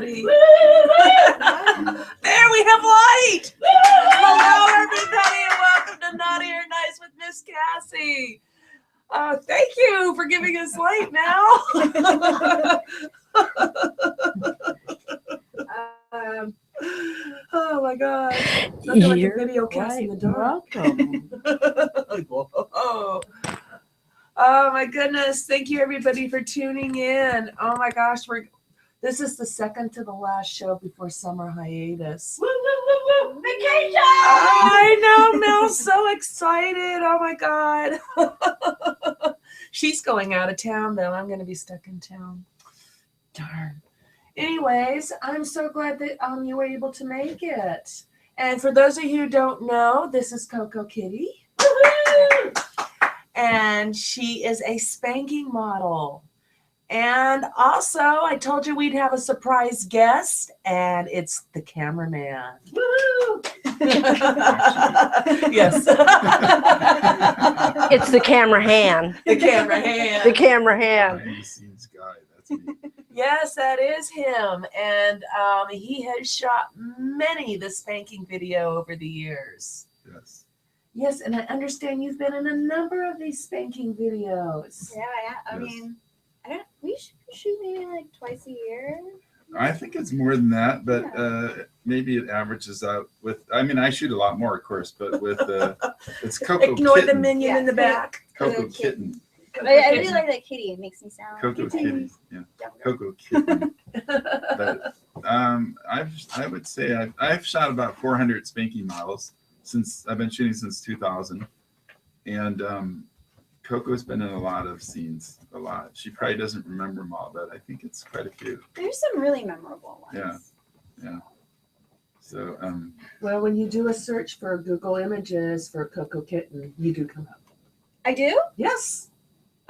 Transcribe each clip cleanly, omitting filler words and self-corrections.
everybody. There we have light. Hello, everybody, and welcome to Naughty or Nice with Miss Cassie. Thank you for giving us light now. Oh my God. Nothing like a video cast in the dark. Welcome. Whoa. Oh my goodness. Thank you everybody for tuning in. Oh my gosh, this is the second to the last show before summer hiatus. Vacation! I know, Mel's so excited. Oh my God. She's going out of town though. I'm gonna be stuck in town. Darn. Anyways, I'm so glad that you were able to make it. And for those of you who don't know, this is Koko Kitty. Woo-hoo! And she is a spanking model. And also, I told you we'd have a surprise guest, and it's the cameraman. Woo! Yes. It's the camera hand. The camera hand. The camera hand. Behind the scenes guy. That's me. Yes, that is him. And he has shot many the spanking video over the years. Yes. Yes, and I understand you've been in a number of these spanking videos. Yeah, I mean, we shoot maybe like twice a year. I think it's more than that, but maybe it averages out with. I mean, I shoot a lot more, of course, but with it's Koko Ignore Kitten. the minion in the back. Koko Kitten. I really like that kitty. It makes me sound. Koko Kitty. Yeah. Koko Kitten. But I would say I've shot about 400 spanking models since I've been shooting since 2000, and Koko's been in a lot of scenes. A lot. She probably doesn't remember them all, but I think it's quite a few. There's some really memorable ones. Yeah. So Well, when you do a search for Google Images for Koko Kitten, you do come up. I do? Yes.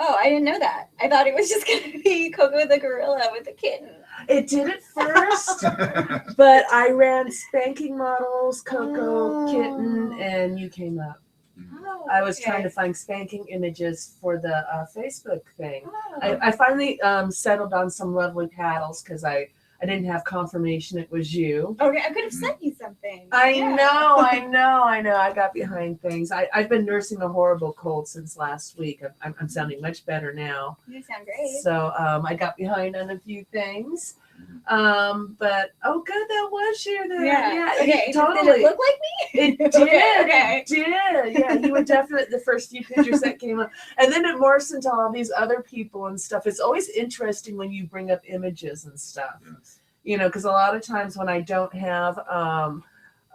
Oh, I didn't know that. I thought it was just going to be Koko the gorilla with the kitten. It did at first, but I ran spanking models, Koko Kitten, and you came up. Oh, I was trying to find spanking images for the Facebook thing. Oh. I finally settled on some lovely paddles because I didn't have confirmation it was you. Okay, I could have sent you something. I know. I got behind things. I've been nursing a horrible cold since last week. I'm sounding much better now. You sound great. So I got behind on a few things. But oh good, that was you there. Yeah. Okay. Totally. Did it look like me? It did. Okay. It did. Yeah, you were definitely the first few pictures that came up. And then it morphs into all these other people and stuff. It's always interesting when you bring up images and stuff. yes. You know, because a lot of times when I don't have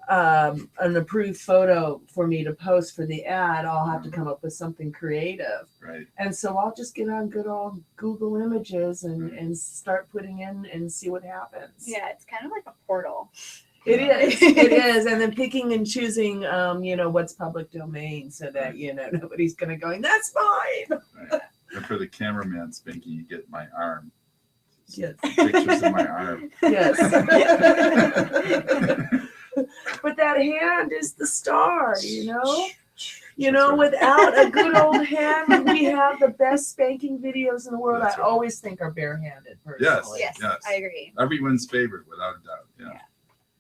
an approved photo for me to post for the ad, I'll have to come up with something creative. Right. And so I'll just get on good old Google Images and start putting in and see what happens. Yeah, it's kind of like a portal. It is. It is. And then picking and choosing, what's public domain so that, nobody's going to go, that's mine. Right. And for the cameraman spanking, you get my arm. Yes. Pictures of my arm. Yes. But that hand is the star, without a good old hand, we have the best spanking videos in the world. That's I right. always think are barehanded personally. Yes, Yes. I agree. Everyone's favorite, without a doubt. Yeah.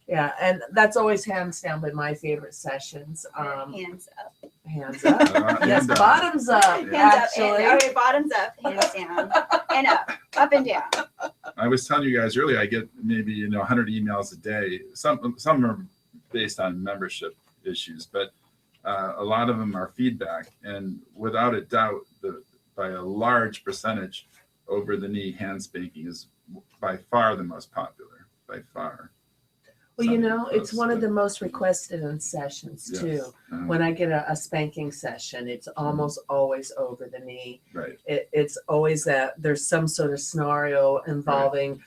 Yeah, and that's always hands down been my favorite sessions. Hands up. Hands up. Yes, And down. bottoms up. Hands Actually. up. Okay, bottoms up, hands down, and up and down. I was telling you guys earlier, I get maybe 100 emails a day. Some are based on membership issues, but a lot of them are feedback. And without a doubt, by a large percentage, over the knee hand spanking is by far the most popular. By far. Well, it's one of the most requested in sessions too. When I get a spanking session, it's almost always over the knee. Right. It's always that there's some sort of scenario involving,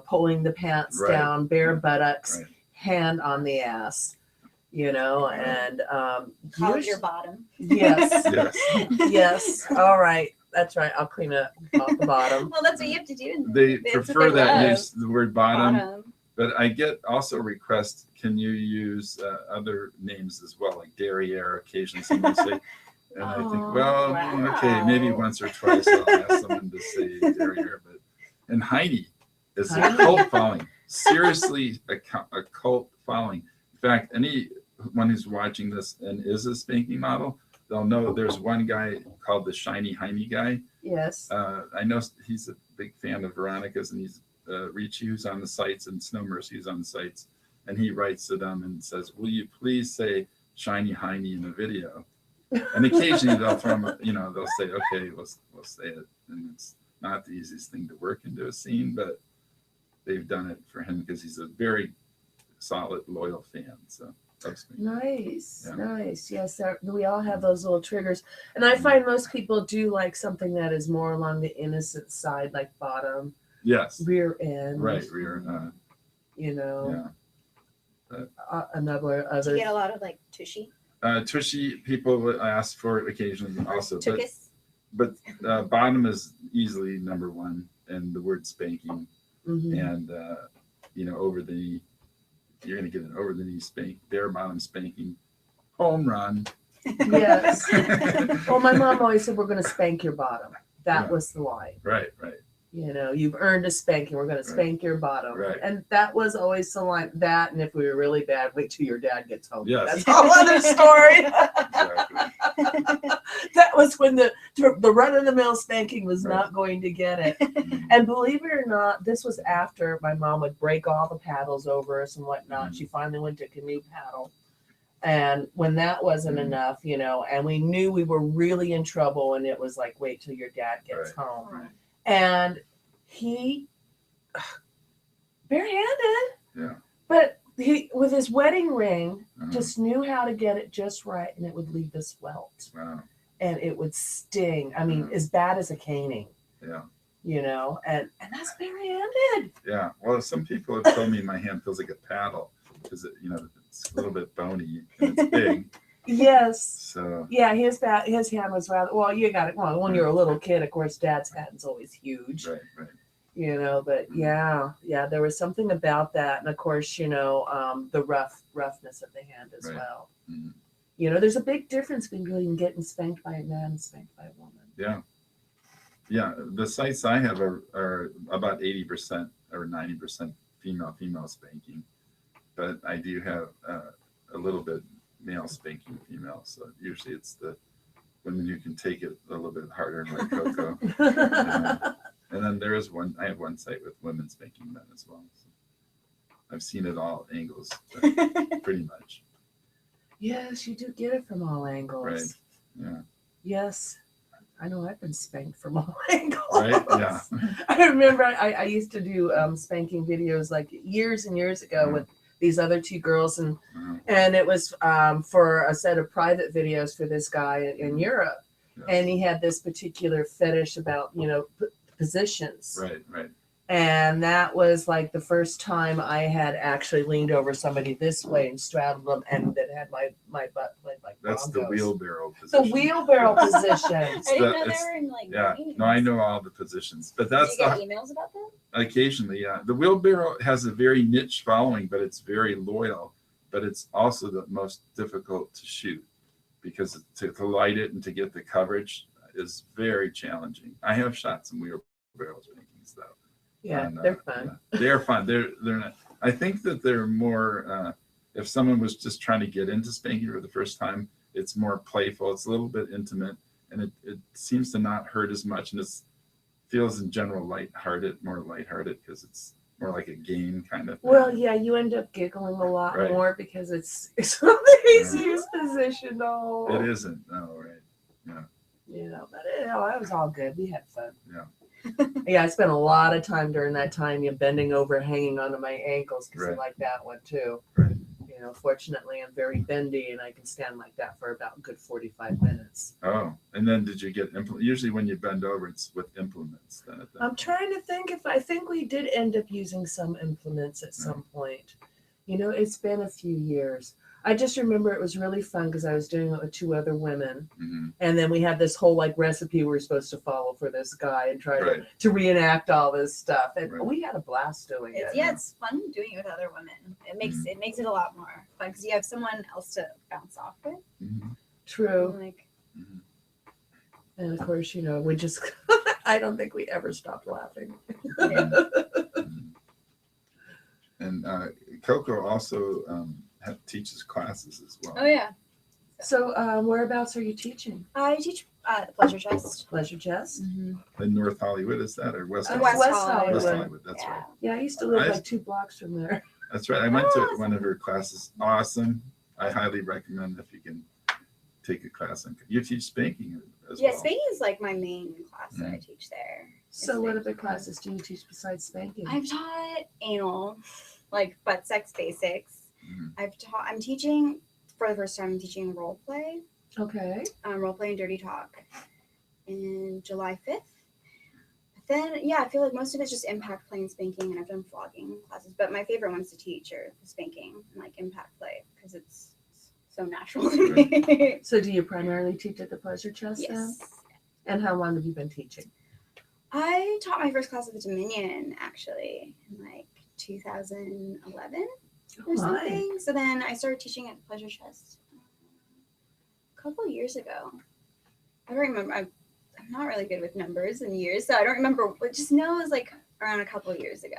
pulling the pants Right. down, bare buttocks, Right. hand on the ass, and How's your bottom? yes, Yes. yes. All right. That's right. I'll clean it off the bottom. Well, that's what you have to do. They That's what prefer they that love. use the word bottom. Bottom. But I get also requests, can you use other names as well, like derriere, occasionally someone say. And I think, well, wow. okay, maybe once or twice I'll ask someone to say derriere. And Heidi is a cult following. seriously a cult following. In fact, anyone who's watching this and is a spanking model, they'll know there's one guy called the Shiny Heiny guy. Yes. I know he's a big fan of Veronica's, and he's Ricci, who's on the sites, and Snow Mercy, who's on the sites, and he writes to them and says, "Will you please say Shiny Heiny in the video?" And occasionally they'll throw him, they'll say, "Okay, we'll say it," and it's not the easiest thing to work into a scene, but they've done it for him because he's a very solid, loyal fan. So that's me. Nice, Yeah. nice. Yes, we all have those little triggers, and I find most people do like something that is more along the innocent side, like bottom, Yes. rear end, Right. Rear. Yeah. Do Another you other. get a lot of like tushy? Tushy people will ask for it occasionally also, Tuchus? but bottom is easily number one, and the word spanking, Mhm. and over the knee, you're going to get an over the knee spank, bare bottom spanking, home run. Yes. Well, my mom always said, "We're going to spank your bottom." That Yeah. was the line. Right. You've earned a spanking. We're going to spank your bottom. Right. And that was always the line. That, and if we were really bad, wait till your dad gets home. Yes. That's a whole other story. Exactly. That was when the run-of-the-mill spanking was Right. not going to get it. Mhm. And believe it or not, this was after my mom would break all the paddles over us and whatnot. Mhm. She finally went to canoe paddle. And when that wasn't enough, and we knew we were really in trouble, and it was like, wait till your dad gets home. Right. And he, barehanded, Yeah. but he, with his wedding ring, Uh-huh. just knew how to get it just right, and it would leave this welt. Wow. And it would sting. I mean, Mhm. as bad as a caning, Yeah. and that's barehanded. Yeah. Well, some people have told me my hand feels like a paddle because it's a little bit bony and it's big. Yes. So Yeah, his hand was rather, well, you got it. Well, when you're a little kid, of course, dad's hand's always huge. right. But yeah, there was something about that. And of course, the roughness of the hand as Right. well. Mhm. There's a big difference between getting spanked by a man and spanked by a woman. Yeah. Yeah. The sites I have are about 80% or 90% female spanking, but I do have a little bit male spanking female. So usually it's the women who can take it a little bit harder, like Koko. And then I have one site with women spanking men as well. So I've seen it all angles, pretty much. Yes, you do get it from all angles. Right. Yeah. Yes. I know I've been spanked from all angles. Right. Yeah. I remember I used to do spanking videos like years and years ago with these other two girls, and it was for a set of private videos for this guy in Europe. Yes. And he had this particular fetish about positions. Right. And that was like the first time I had actually leaned over somebody this way and straddled them, and that had my butt played like That's the bongos. wheelbarrow The position. wheelbarrow position. I didn't know they it's- were in like Yeah. games. No, I know all the positions, but Do that's you get emails about that? occasionally. Yeah. The wheelbarrow has a very niche following, but it's very loyal. But it's also the most difficult to shoot because to light it and to get the coverage is very challenging. I have shot some wheelbarrow spankings though. Yeah, And, they're fun. yeah, they're fun. They're not. I think that they're more. If someone was just trying to get into spanking for the first time, it's more playful. It's a little bit intimate, and it seems to not hurt as much, and it feels in general more lighthearted because it's more like a game kind of thing. Well, yeah, you end up giggling a lot Right. more because it's not the easiest position. No, It isn't. No, right. But it was all good. We had fun. Yeah. Yeah, I spent a lot of time during that time, bending over, hanging onto my ankles because I Right. like that one too. Right. Fortunately, I'm very bendy and I can stand like that for about a good 45 minutes. Oh, and then did you get usually when you bend over, it's with implements. Then at that I'm point. trying to think I think we did end up using some implements at some point. It's been a few years. I just remember it was really fun because I was doing it with two other women. Mhm. And then we had this whole recipe we were supposed to follow for this guy and try Right. to reenact all this stuff. And Right. we had a blast doing it. It's fun doing it with other women. It makes it a lot more fun because you have someone else to bounce off with. Mhm. True. Like, Mhm. And of course, we just, I don't think we ever stopped laughing. Mhm. And Koko also teaches classes as well. Oh yeah. So whereabouts are you teaching? I teach the Pleasure Chest. Pleasure Chest? Mm-hmm. In North Hollywood, is that, or West West Hollywood? Hollywood. West Hollywood, that's Yeah. right. Yeah, I used to live I- like 2 blocks from there. That's right. I went to Awesome. one of her classes. Awesome. I highly recommend if you can take a class. You teach spanking as Yeah, well. spanking is like my main class that I teach there. So what other classes do you teach besides spanking? I've taught anal, like butt sex basics. Mhm. I'm teaching for the first time. I'm teaching role play, Okay. role play and dirty talk, in July 5th. But then, yeah, I feel like most of it's just impact play and spanking, and I've done flogging classes. But my favorite ones to teach are spanking and like impact play because it's so natural to me. So do you primarily teach at the Pleasure Chest then? Yes. And how long have you been teaching? I taught my first class at the Dominion actually in like 2011 or something. So then I started teaching at the Pleasure Chest a couple of years ago. I don't remember. I'm not really good with numbers and years, so I don't remember. But just know it was like around a couple of years ago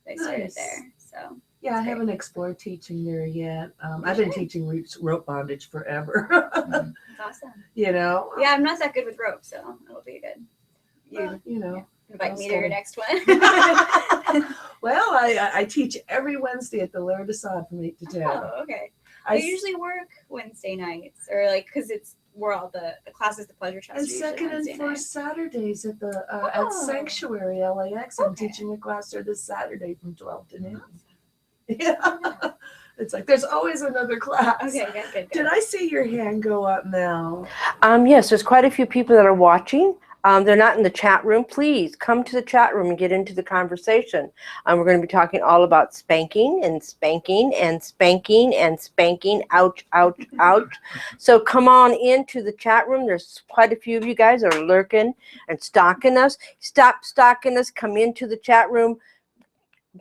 that I started Nice. there. So Yeah, I That's great. haven't explored teaching there yet. I've been should. teaching rope bondage forever. Mhm. it's awesome. You know? Yeah, I'm not that good with rope, so it'll be good. Well, you know. Invite me to I'll your next one. Well, I teach every Wednesday at the Lair de Sade from 8 to 10. Oh, okay. I I usually work Wednesday nights, or like because it's we're all the classes, the Pleasure Chest. and are usually second and Wednesday fourth nights. Saturdays at the at Oh. Sanctuary LAX. I'm Okay. teaching a class there this Saturday from 12 to noon. Yeah. It's like there's always another class. Okay, good. Did I see your hand go up now? Yes, there's quite a few people that are watching. They're not in the chat room. Please come to the chat room and get into the conversation. We're going to be talking all about spanking and spanking and spanking and spanking. Ouch, ouch, ouch. So come on into the chat room. There's quite a few of you guys that are lurking and stalking us. Stop stalking us. Come into the chat room.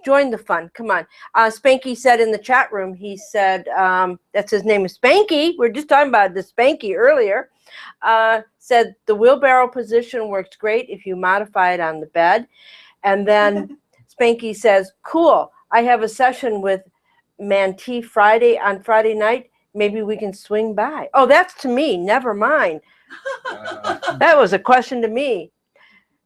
Join the fun. Come on. Spanky said in the chat room, he said, that's his name is Spanky. We are just talking about the Spanky earlier. Said the wheelbarrow position works great if you modify it on the bed. And then Spanky says, cool. I have a session with Mantee on Friday night. Maybe we can swing by. Oh, that's to me. Never mind. That was a question to me.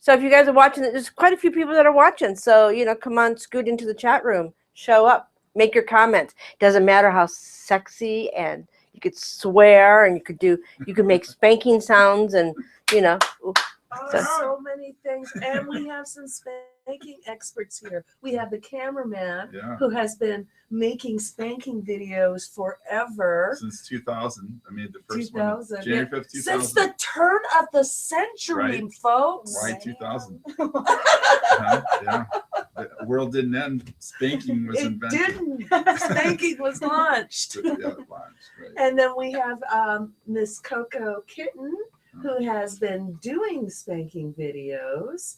So if you guys are watching, there's quite a few people that are watching. So, come on, scoot into the chat room, show up, make your comments. Doesn't matter how sexy, and you could swear, and you could make spanking sounds, and, So many things. And we have some spanking experts here. We have the cameraman Yeah. who has been making spanking videos forever. Since 2000, I made the first 2000, one. January 5th, 2000. Since the turn of the century, Right. folks. Why 2000? Yeah. The world didn't end. Spanking was It invented. didn't. Spanking was launched. Yeah, launched, right. And then we have Miss Koko Kitty, who has been doing spanking videos.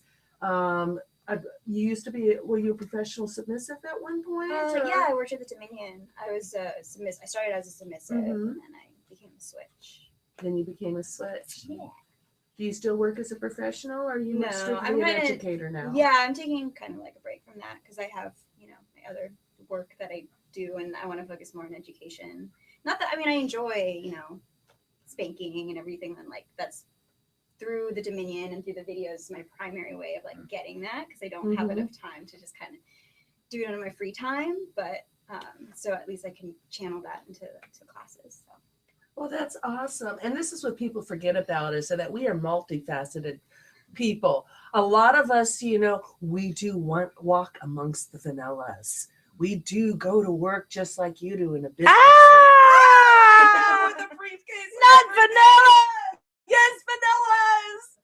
You used to be, were you a professional submissive at one point? or- Yeah, I worked at the Dominion. I was a submissive. I started as a submissive, Mhm. and then I became a switch. Then you became a switch. Yeah. Do you still work as a professional, or are you No, strictly I'm an kinda- educator now? Yeah, I'm taking kind of like a break from that because I have, my other work that I do, and I want to focus more on education. Not that I enjoy, spanking and everything, and like that's through the Dominion and through the videos my primary way of like getting that because I don't have Mhm. enough time to just kind of do it on my free time, but so at least I can channel that into classes. So. Well, that's awesome. And this is what people forget about us, so that we are multifaceted people. A lot of us, we do walk amongst the vanillas. We do go to work just like you do in a business. Ah! With a briefcase. Not vanilla! Yes, vanillas.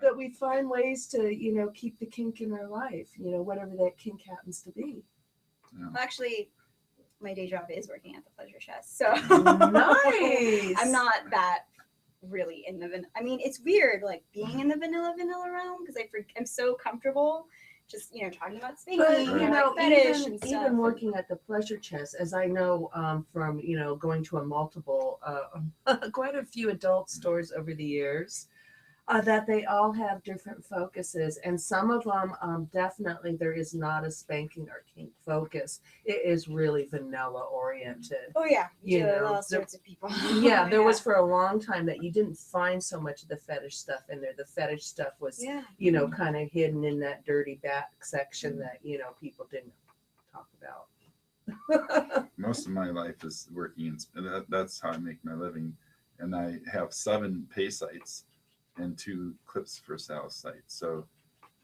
But we find ways to, keep the kink in our life, whatever that kink happens to be. Well, actually, my day job is working at the Pleasure Chest, so Nice. I'm not that really in the it's weird like being in the vanilla realm because I'm so comfortable just talking about spanking But and fetish even, and stuff. even working at the Pleasure Chest, as I know from going to a multiple, quite a few adult stores over the years, That they all have different focuses, and some of them definitely there is not a spanking or kink focus. It is really vanilla oriented. Oh yeah, You know, all sorts of people. Yeah, there was for a long time that you didn't find so much of the fetish stuff in there. The fetish stuff was, you know, kind of hidden in that dirty back section that, you know, people didn't talk about. Most of my life is working, and that's how I make my living. And I have 7 pay sites and 2 clips for sale sites. So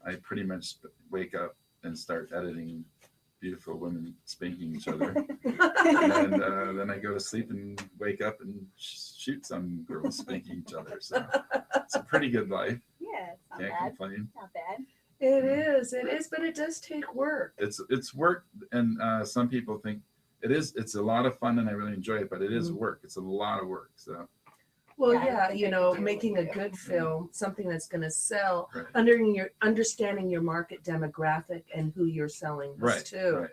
I pretty much wake up and start editing beautiful women spanking each other. And then I go to sleep and wake up and shoot some girls spanking each other. So it's a pretty good life. Yeah, it's not Can't bad. complain. Not bad. It is, but it does take work. It's work, and some people think it's a lot of fun and I really enjoy it, but it is work. It's a lot of work. So Well, Yeah, I yeah, think you I know, could do making what a you do. good film, something that's going to sell, right, understanding your market demographic and who you're selling this right, to. right.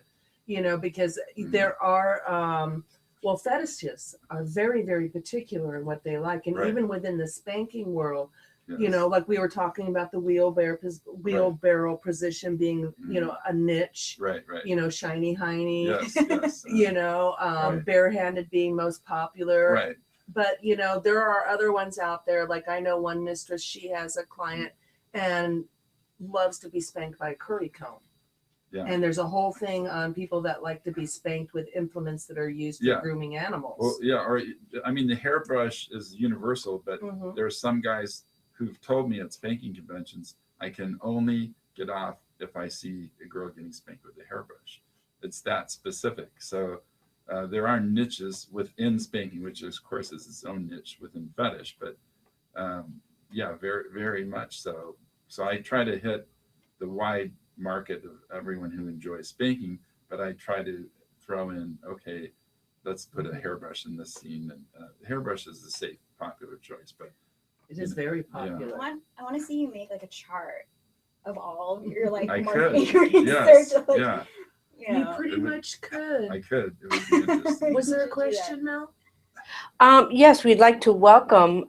You know, because there are, well, fetishists are very, very particular in what they like, and Right. even within the spanking world, Yes. you know, like we were talking about the wheelbarrow position being, you know, a niche. Right, right. You know, shiny hiney. Yes, yes. You know, right. barehanded being most popular. Right. But you know, there are other ones out there. Like I know one mistress, she has a client and loves to be spanked by a curry comb. Yeah. And there's a whole thing on people that like to be spanked with implements that are used for grooming animals. Well, yeah, or I mean, the hairbrush is universal, but there are some guys who've told me at spanking conventions, I can only get off if I see a girl getting spanked with a hairbrush. It's that specific. So there are niches within spanking, which of course is its own niche within fetish, but yeah, very, very much so. So I try to hit the wide market of everyone who enjoys spanking, but I try to throw in, okay, let's put a hairbrush in this scene. And hairbrush is a safe, popular choice, but it is very popular. I want to see you make like a chart of all of your like I marketing could. research. Yes. Like, Yeah, You pretty much could. I could. It would be interesting. Was there a question, Mel? Yes, we'd like to welcome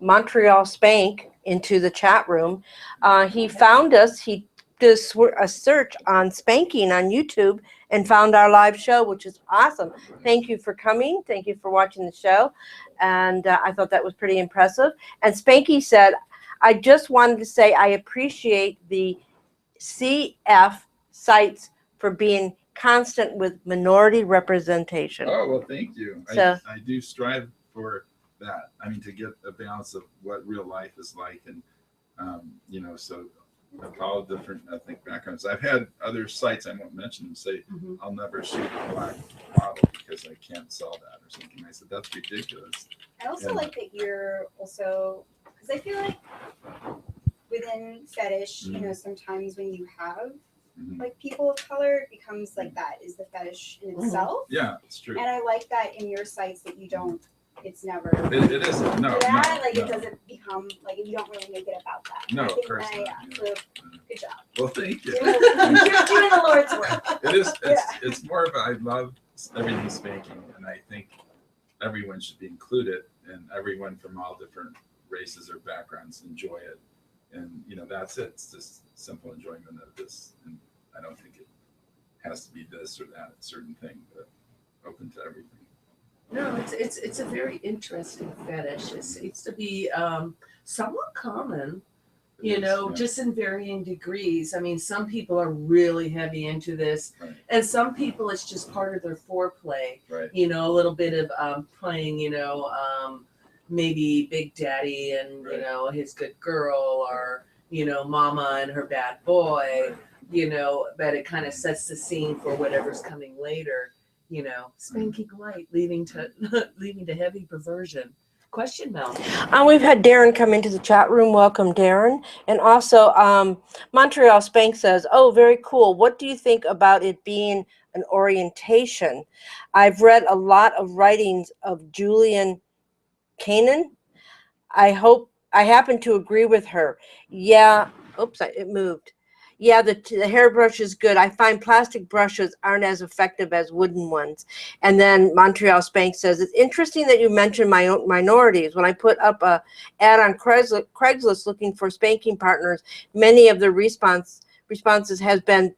Montreal Spank into the chat room. He found us. He did a search on spanking on YouTube and found our live show, which is awesome. Thank you for coming. Thank you for watching the show. And I thought that was pretty impressive. And Spanky said, I just wanted to say I appreciate the CF sites for being constant with minority representation. Oh, well, thank you. So, I do strive for that. I mean, to get a balance of what real life is like. And, you know, so of all different ethnic backgrounds. I've had other sites, I won't mention them, say, I'll never shoot a black model because I can't sell that or something. I said, that's ridiculous. I also like that you're also, because I feel like within fetish, you know, sometimes when you have like people of color, it becomes like that is the fetish in itself. Yeah, it's true. And I like that in your sites that you don't, it's never. It isn't. No, that, no, like no. It doesn't become, like you don't really make it about that. No, I of think course not. Yeah, so good job. Well, thank you. You're doing the Lord's work. It is. It's more of I love everything spanking, and I think everyone should be included, and everyone from all different races or backgrounds enjoy it. And you know, that's it. It's just simple enjoyment of this, and I don't think it has to be this or that certain thing, but open to everything. No, it's a very interesting fetish. It seems to be somewhat common, you know, just in varying degrees. I mean, some people are really heavy into this, and some people it's just part of their foreplay. Right. You know, a little bit of playing, you know, maybe Big Daddy and you know his good girl, or you know, Mama and her bad boy. You know, but it kind of sets the scene for whatever's coming later. You know, spanking light, leading to heavy perversion. Question, Mel. We've had Darren come into the chat room. Welcome, Darren. And also, Montreal Spank says, oh, very cool. What do you think about it being an orientation? I've read a lot of writings of Julian Canaan. I happen to agree with her. Yeah. Oops, it moved. Yeah, the hairbrush is good. I find plastic brushes aren't as effective as wooden ones. And then Montreal Spank says, it's interesting that you mentioned minorities. When I put up a ad on Craigslist looking for spanking partners, many of the responses has been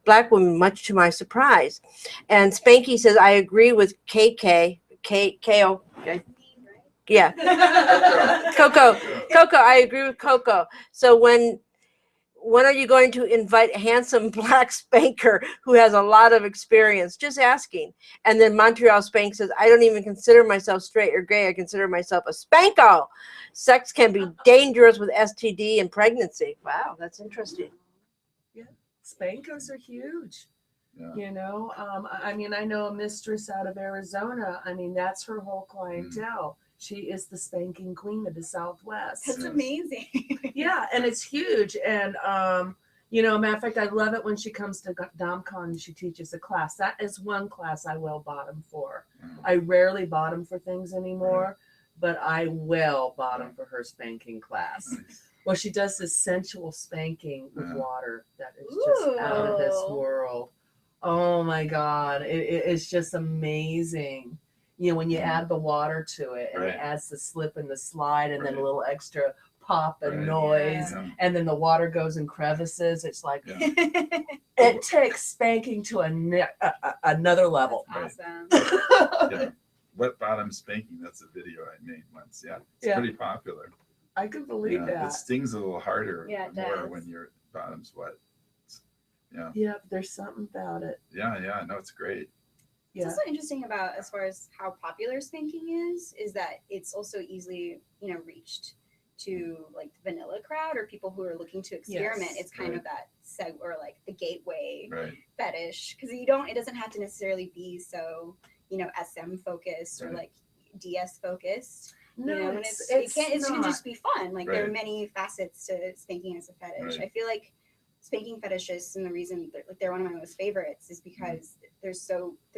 Black women, much to my surprise. And Spanky says, I agree with KO. Okay. Yeah. Koko, I agree with Koko. So when are you going to invite a handsome Black spanker who has a lot of experience? Just asking. And then Montreal Spank says, I don't even consider myself straight or gay. I consider myself a spanko. Sex can be dangerous with STD and pregnancy. Wow, that's interesting. Yeah, spankos are huge. Yeah. You know, I mean, I know a mistress out of Arizona. I mean, that's her whole clientele. She is the spanking queen of the Southwest. That's amazing. Yeah, and it's huge. And, you know, matter of fact, I love it when she comes to DomCon and she teaches a class. That is one class I will bottom for. I rarely bottom for things anymore, but I will bottom for her spanking class. Well, she does this sensual spanking with water that is just out of this world. Oh my God, it's just amazing. You know, when you add the water to it and it adds the slip and the slide and then a little extra pop and noise and then the water goes in crevices. It's like, it takes spanking to another level. That's awesome. Yeah. Wet bottom spanking, that's a video I made once. Yeah, it's pretty popular. I can believe that. It stings a little harder does. when your bottom's wet. Yeah. Yeah, there's something about it. Yeah, no, it's great. It's also interesting about as far as how popular spanking is that it's also easily, you know, reached to like the vanilla crowd or people who are looking to experiment. It's kind of that or like the gateway fetish, because it doesn't have to necessarily be so, you know, SM focused or like DS focused. No, you know, and it can just be fun. Like there are many facets to spanking as a fetish. I feel like spanking fetishists, and the reason they're one of my most favorites is because they're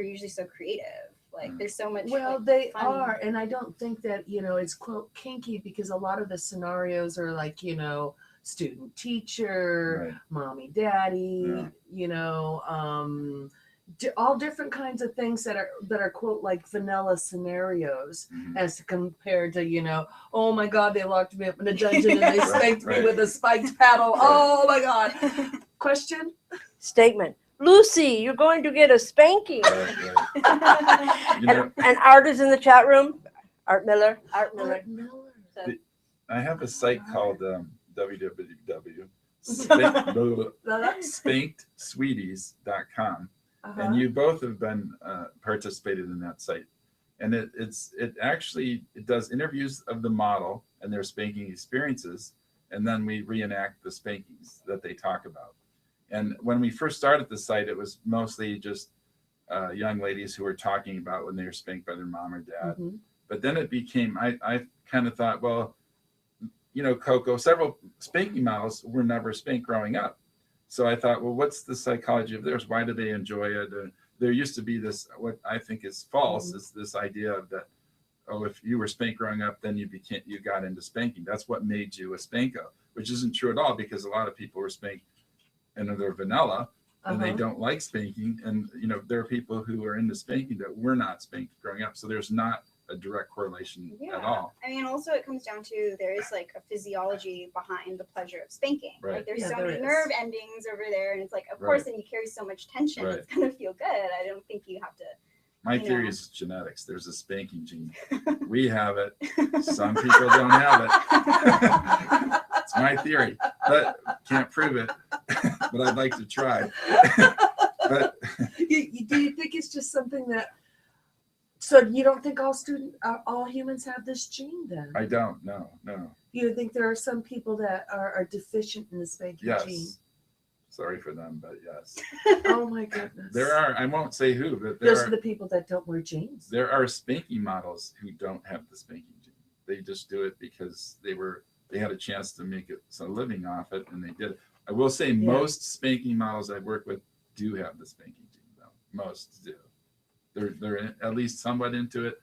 usually so creative. Like there's so much. Well, they are, and I don't think that, you know, it's quote kinky, because a lot of the scenarios are like, you know, student teacher, mommy daddy, you know, all different kinds of things that are quote like vanilla scenarios as compared to, you know, oh my God, they locked me up in a dungeon and they spanked me with a spiked paddle. Oh my God. Question? Statement. Lucy, you're going to get a spanking. And Art is in the chat room. Art Miller. I have a site called www.spankedsweeties.com. And you both have been participated in that site, and it does interviews of the model and their spanking experiences, and then we reenact the spankings that they talk about. And when we first started the site, it was mostly just young ladies who were talking about when they were spanked by their mom or dad. But then it became, I kind of thought, well, you know, Koko, several spanking models were never spanked growing up. So I thought, well, what's the psychology of theirs? Why do they enjoy it? There used to be this, what I think is false, is this idea of that, oh, if you were spanked growing up, then you got into spanking. That's what made you a spanko, which isn't true at all, because a lot of people were spanked and they're vanilla and they don't like spanking. And, you know, there are people who are into spanking that were not spanked growing up. So there's not a direct correlation at all. I mean, also it comes down to there is like a physiology behind the pleasure of spanking. Like there's so many nerve endings over there, and it's like, of course, and you carry so much tension, it's gonna feel good. I don't think you have to. My theory is genetics. There's a spanking gene. We have it. Some people don't have it. It's my theory, but can't prove it. But I'd like to try. But do you think it's just something that? So you don't think all humans have this gene then? I don't. No. You think there are some people that are deficient in the spanking gene? Sorry for them, but yes. Oh my goodness. There are. I won't say who, but those are the people that don't wear jeans. There are spanking models who don't have the spanking gene. They just do it because they had a chance to make a living off it, and they did it. I will say most spanking models I've worked with do have the spanking gene, though. Most do. They're at least somewhat into it.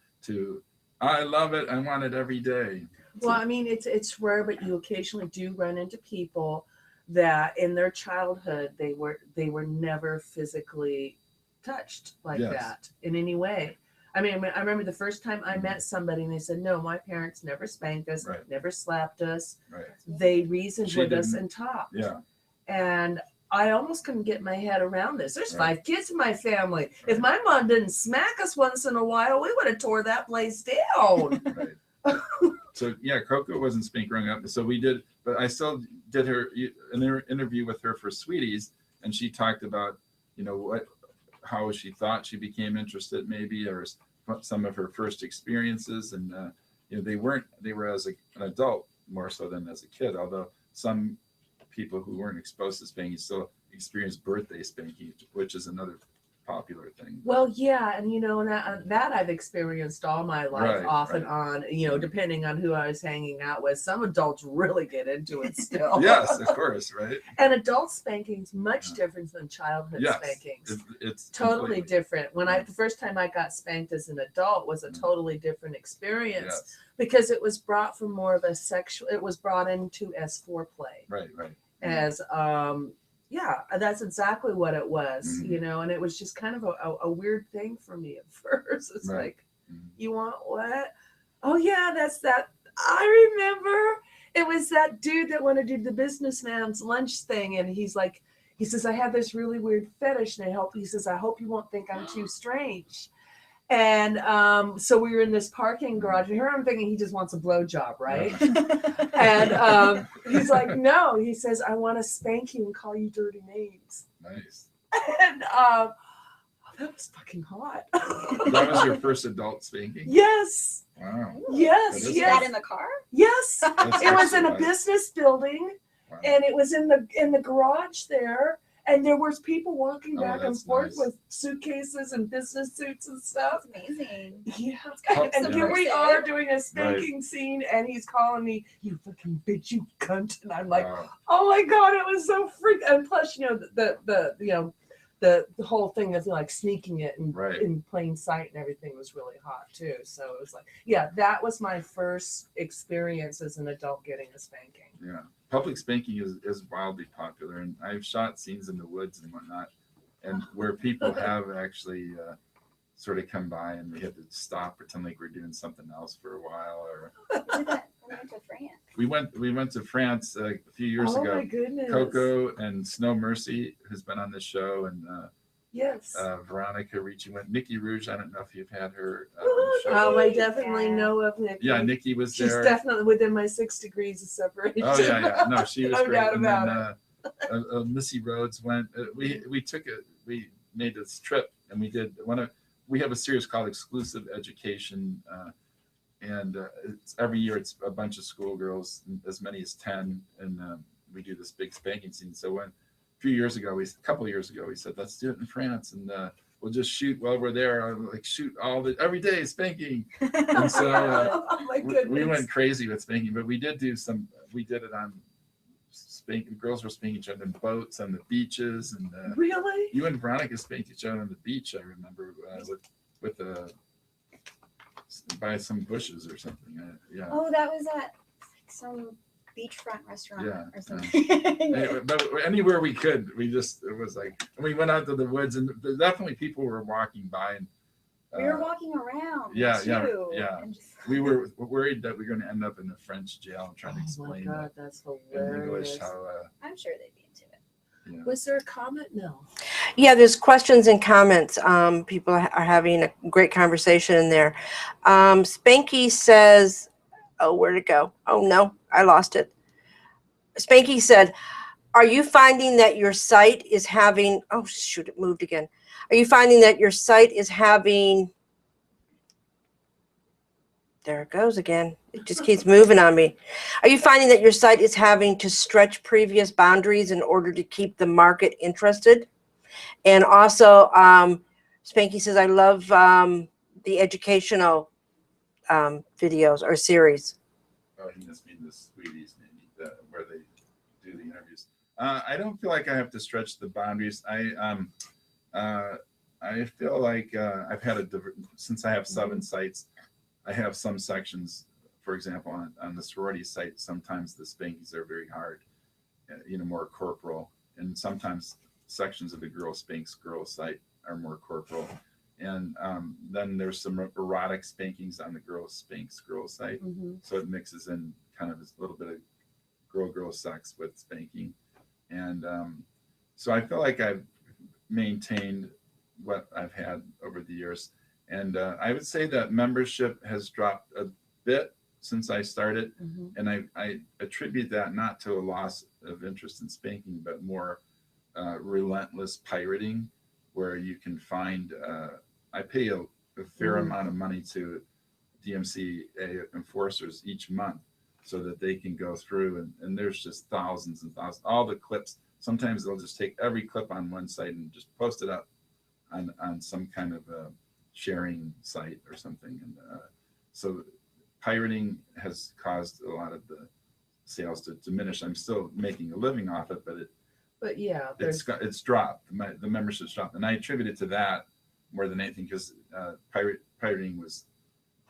I love it. I want it every day. Well, I mean, it's rare, but you occasionally do run into people that in their childhood they were never physically touched like Yes. that in any way. I mean, I remember the first time I met somebody and they said, no, my parents never spanked us, Right. never slapped us. Right. They reasoned She with us didn't. and talked. Yeah. And I almost couldn't get my head around this. There's Right. 5 kids in my family. If Right. my mom didn't smack us once in a while, we would have tore that place down. Right. So yeah, Koko wasn't spanked growing up. So we did, but I still did an interview with her for Sweeties, and she talked about, you know, how she thought she became interested, maybe, or some of her first experiences, and you know, they were as an adult more so than as a kid. Although some people who weren't exposed to spanking still experience birthday spanking, which is another popular thing. Well, yeah, and you know, that I've experienced all my life, Right, off and right. on, you know, depending on who I was hanging out with. Some adults really get into it still. Yes, of course, right? And adult spanking's much different than childhood Yes, spankings. it's Totally completely different. The first time I got spanked as an adult was a totally different experience, Yes, because it was brought from more of a sexual, it was brought into as foreplay, right, right. as yeah, that's exactly what it was, Mhm. you know, and it was just kind of a weird thing for me at first. It's Right. like, Mhm. you want what? Oh yeah, that's that. I remember it was that dude that wanted to do the businessman's lunch thing, and he says, I have this really weird fetish, and he says, I hope you won't think I'm too strange. And so we were in this parking garage, and here I'm thinking he just wants a blowjob, right? And he's like, no, he says, I want to spank you and call you dirty names. Nice. And that was fucking hot. That was your first adult spanking? Yes. Wow. Yes. That is Yes. That in the car? Yes. That's It was in a excellent. business building, Wow. and it was in the garage there, and there was people walking Oh, back and that's forth nice. with suitcases and business suits and stuff. That's amazing. Yeah. Oh, And here we subversive. are doing a spanking scene, and he's calling me, you fucking bitch, you cunt. And I'm like, Wow. oh my God, it was so freak. And plus, you know, the whole thing of like sneaking it Right. in plain sight and everything was really hot too. So it was like, yeah, that was my first experience as an adult getting a spanking. Yeah. Public spanking is wildly popular, and I've shot scenes in the woods and whatnot, and where people have actually sort of come by and we had to stop, pretend like we're doing something else for a while. Or We did that when we went to France. we went to France a few years Oh ago. my goodness. Coco and Snow Mercy, who's been on this show, and Yes. Veronica Ricci went. Nikki Rouge, I don't know if you've had her on the show. Oh, I definitely know of Nikki. Yeah, Nikki was She's there. definitely within my 6 degrees of separation. Oh yeah. No, she was No great. doubt And about then Missy Rhodes went. We made this trip, and we have a series called Exclusive Education, and it's every year it's a bunch of schoolgirls, as many as 10, and we do this big spanking scene. So a couple of years ago, we said, let's do it in France, and we'll just shoot while we're there. Like shoot every day spanking. And so Oh my goodness. we went crazy with spanking, but we did it on spanking. Girls were spanking each other in boats on the beaches, and Really? you and Veronica spanked each other on the beach. I remember with by some bushes or something. Yeah. Oh, that was at some beachfront restaurant Yeah, or something. Anyway, but anywhere we could, it was like, we went out to the woods, and definitely people were walking by, and We were walking around. yeah, too, yeah. and just- we were worried that we were going to end up in the French jail and trying to Oh my explain God, that's in hilarious. English how. I'm sure they'd be into it. Yeah. Was there a comment? No. Yeah, there's questions and comments. People are having a great conversation in there. Spanky says, oh, where'd it go? Oh, no, I lost it. Spanky said, are you finding that your site is having, oh, shoot, it moved again. Are you finding that your site is having, there it goes again. It just keeps moving on me. Are you finding that your site is having to stretch previous boundaries in order to keep the market interested? And also, Spanky says, I love the educational videos or series. Oh, he must mean the Sweeties, maybe, where they do the interviews. I don't feel like I have to stretch the boundaries. I feel like I've had since I have 7 sites, I have some sections. For example, on the sorority site, sometimes the spankings are very hard, more corporal, and sometimes sections of the Girl Spanks Girl site are more corporal. And then there's some erotic spankings on the Girl Spanks Girl site. So it mixes in kind of a little bit of girl sex with spanking. And so I feel like I've maintained what I've had over the years. And I would say that membership has dropped a bit since I started. And I attribute that not to a loss of interest in spanking, but more relentless pirating, where you can find, I pay a fair amount of money to DMCA enforcers each month so that they can go through, and there's just thousands and thousands, all the clips. Sometimes they'll just take every clip on one site and just post it up on some kind of a sharing site or something. And so pirating has caused a lot of the sales to diminish. I'm still making a living off it, but yeah, it's dropped. The membership's dropped, and I attribute it to that more than anything, because pirating was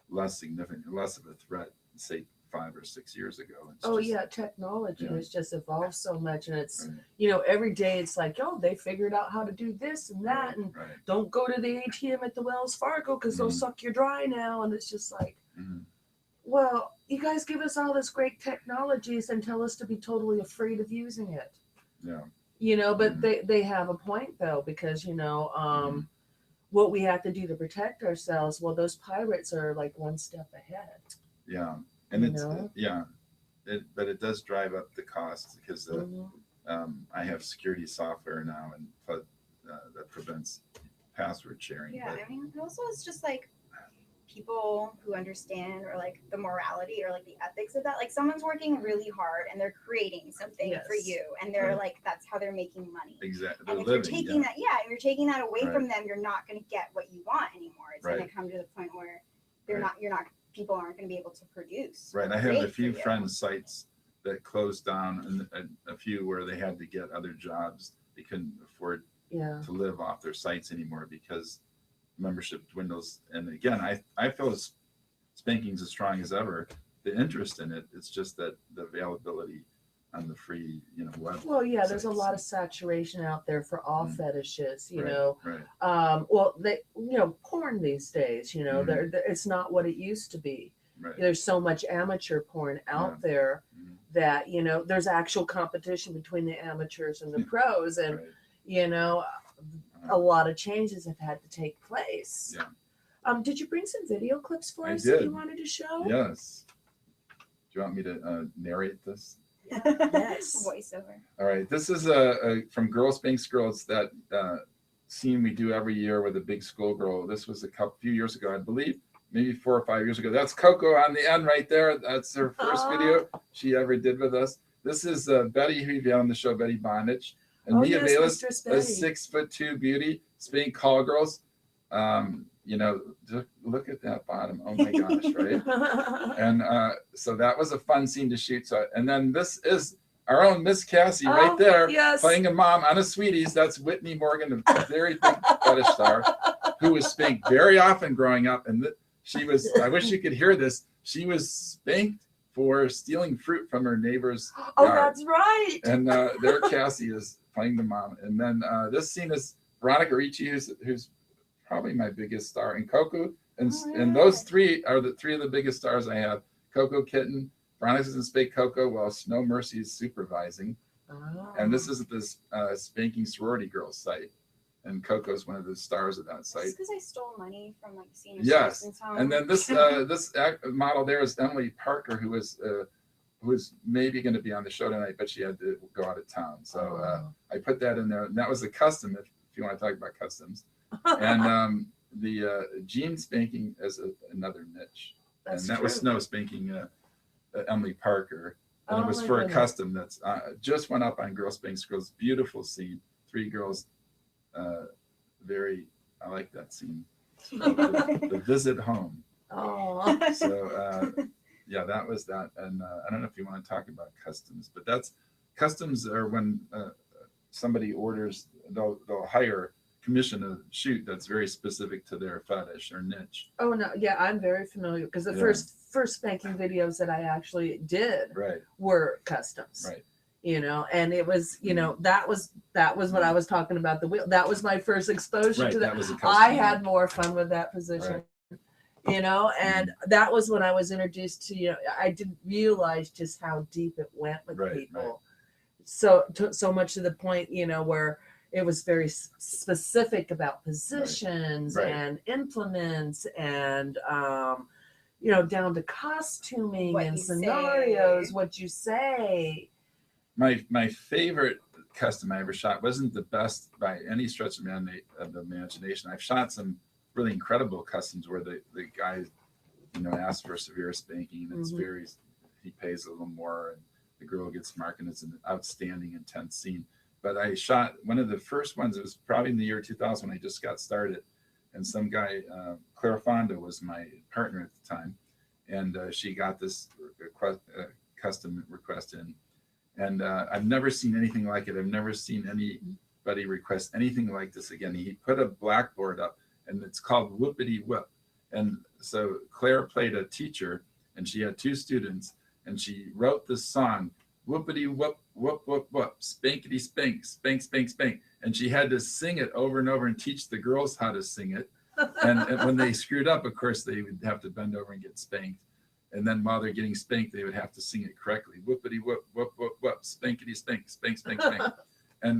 less significant, less of a threat, say 5 or 6 years ago. Technology Yeah. has just evolved so much, and it's Right. Every day it's like, they figured out how to do this and that, and Right. don't go to the ATM at the Wells Fargo because they'll suck you dry now. And it's just like, well, you guys give us all this great technologies and tell us to be totally afraid of using it. Yeah. But they have a point though, because what we have to do to protect ourselves, well, those pirates are like one step ahead. Yeah. And but it does drive up the cost, because I have security software now, and that prevents password sharing. Yeah, I mean, also it's just like people who understand, or like the morality or like the ethics of that. Like someone's working really hard and they're creating something for you, and they're like, that's how they're making money. Exactly. And if you're taking that, if you're taking that away from them, you're not going to get what you want anymore. It's going to come to the point where people aren't going to be able to produce. Right. I have a few friends' sites that closed down, and a few where they had to get other jobs. They couldn't afford to live off their sites anymore because membership dwindles. And again, I feel spanking's as strong as ever. The interest in it, it's just that the availability on the free, web. Well, there's a lot of saturation out there for all fetishes, Right. well, porn these days, it's not what it used to be. Right. There's so much amateur porn out there that, there's actual competition between the amateurs and the pros, and, a lot of changes have had to take place. Yeah. Did you bring some video clips for us did. that you wanted to show? Yes. Do you want me to narrate this? Yes. Voiceover. All right. This is from Girl Spanks Girls, that scene we do every year with a big schoolgirl. This was a few years ago, I believe, maybe 4 or 5 years ago. That's Koko on the end right there. That's her first video she ever did with us. This is Betty, who you've had on the show, Betty Bondage. And Mia Bayless, a 6'2" beauty, Spank Call Girls. Just look at that bottom. Oh my gosh, right? And so that was a fun scene to shoot. So, and then this is our own Miss Cassie right there, playing a mom on a Sweeties. That's Whitney Morgan, a very big fetish star, who was spanked very often growing up. And she was, I wish you could hear this, she was spanked for stealing fruit from her neighbor's yard. That's right. And there Cassie is playing the mom. And then this scene is Veronica Ricci, who's probably my biggest star, and Koko. And those three are the three of the biggest stars I have. Koko Kitten, Veronica's in Spank Koko, while Snow Mercy is supervising. And this is this Spanking Sorority Girls site. And Coco's one of the stars of that site. Because I stole money from like senior yes. citizens' home. And then this model there is Emily Parker, who was maybe going to be on the show tonight, but she had to go out of town. So I put that in there. And that was a custom, if you want to talk about customs. And the jean spanking as another niche. That's that was Snow spanking Emily Parker. And it was for a custom that's just went up on Girl Spanks Girls. Beautiful scene. 3 girls. I like that scene. The visit home. Oh. So that was that. And I don't know if you want to talk about customs, but customs are when somebody orders, they'll commission a shoot that's very specific to their fetish or niche. Oh no, I'm very familiar, because the first spanking videos that I actually did were customs. Right. you know, and it was, you know, that was what I was talking about, the wheel. That was my first exposure Right, to that. that was a I custom. had more fun with that position. Right. You know, and that was when I was introduced to, you know, I didn't realize just how deep it went with Right, people. right. So much to the point, you know, where it was very specific about positions Right. and implements and, you know, down to costuming What and you scenarios, say. what you say. My favorite custom I ever shot wasn't the best by any stretch of the imagination. I've shot some really incredible customs where the guy, you know, asks for severe spanking, and it's very, he pays a little more, and the girl gets marked, and it's an outstanding, intense scene. But I shot one of the first ones. It was probably in the year 2000 when I just got started, and some guy, Claire Fonda was my partner at the time, and she got this custom request in. And I've never seen anything like it. I've never seen anybody request anything like this again. He put a blackboard up, and it's called Whoopity Whoop. And so Claire played a teacher, and she had 2 students, and she wrote this song, Whoopity Whoop, Whoop, Whoop, Whoop, Spankety Spank, Spank, Spank, Spank. And she had to sing it over and over and teach the girls how to sing it. And when they screwed up, of course, they would have to bend over and get spanked. And then while they're getting spanked, they would have to sing it correctly. Whoopity whoop, whoop, whoop, whoop, spankety spank, spank, spank, spank. And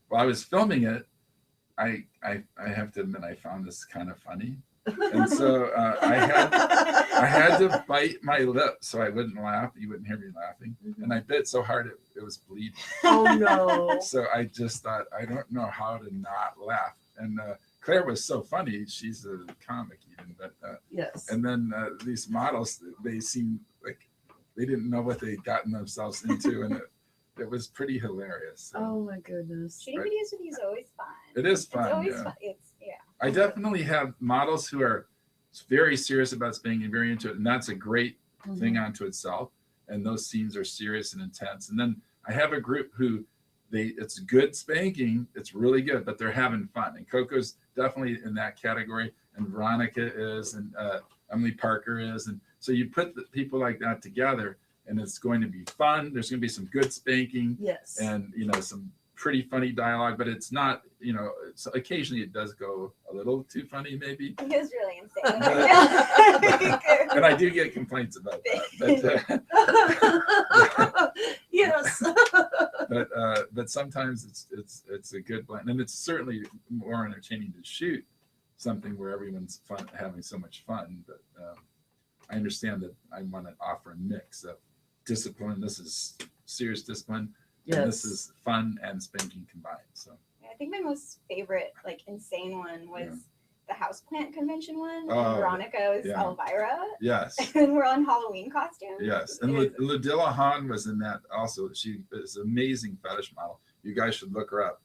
while I was filming it, I have to admit, I found this kind of funny. And so I had to bite my lip so I wouldn't laugh. You wouldn't hear me laughing. And I bit so hard it was bleeding. Oh no. So I just thought, I don't know how to not laugh. And Claire was so funny. She's a comic even, but Yes. and then these models, they seemed like they didn't know what they'd gotten themselves into, and it was pretty hilarious. So. Oh my goodness. Shooting videos with you is always fun. It is fun. It's always yeah. fun. Yeah. I definitely have models who are very serious about spanking, very into it, and that's a great thing unto itself. And those scenes are serious and intense. And then I have a group who it's good spanking, it's really good, but they're having fun. And Koko's definitely in that category, and Veronica is, and Emily Parker is. And so you put the people like that together, and it's going to be fun. There's going to be some good spanking, Yes. and you know, some pretty funny dialogue, but it's not, you know, occasionally it does go a little too funny maybe. It was really insane. And I do get complaints about that, but Yes. but sometimes it's a good blend, and it's certainly more entertaining to shoot something where everyone's having so much fun. But I understand that I want to offer a mix of discipline. This is serious discipline, and this is fun and spanking combined. So I think my most favorite, like, insane one was the houseplant convention one. Oh, Veronica was Elvira. Yes. And we're on Halloween costumes. Yes, and Ludilla Hahn was in that also. She is an amazing fetish model. You guys should look her up.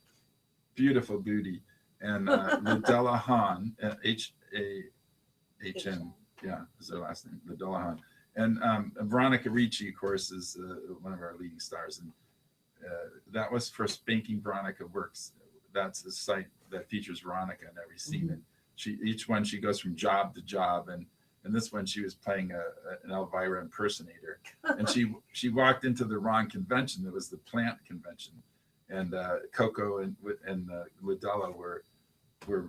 Beautiful booty. And Ludilla Hahn, H-A-H-N, yeah, is her last name, Ludilla Hahn. And Veronica Ricci, of course, is one of our leading stars. And that was for Spanking Veronica Works. That's the site that features Veronica in every scene. And each one she goes from job to job, and this one she was playing an Elvira impersonator, and she walked into the wrong convention. It was the plant convention, and Koko and Ludella were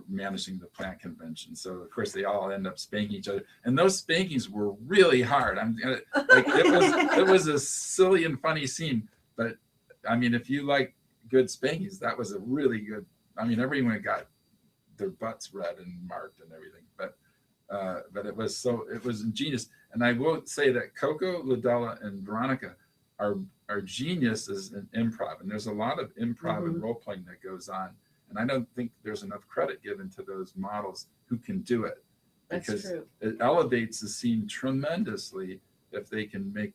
managing the plant convention. So of course they all end up spanking each other, and those spankings were really hard. It was a silly and funny scene, but I mean, if you like good spankings, that was a really good. I mean, everyone got their butts red and marked and everything, but it was ingenious. And I will say that Koko, Ludella, and Veronica are geniuses in improv, and there's a lot of improv and role playing that goes on. And I don't think there's enough credit given to those models who can do it, because it elevates the scene tremendously if they can make,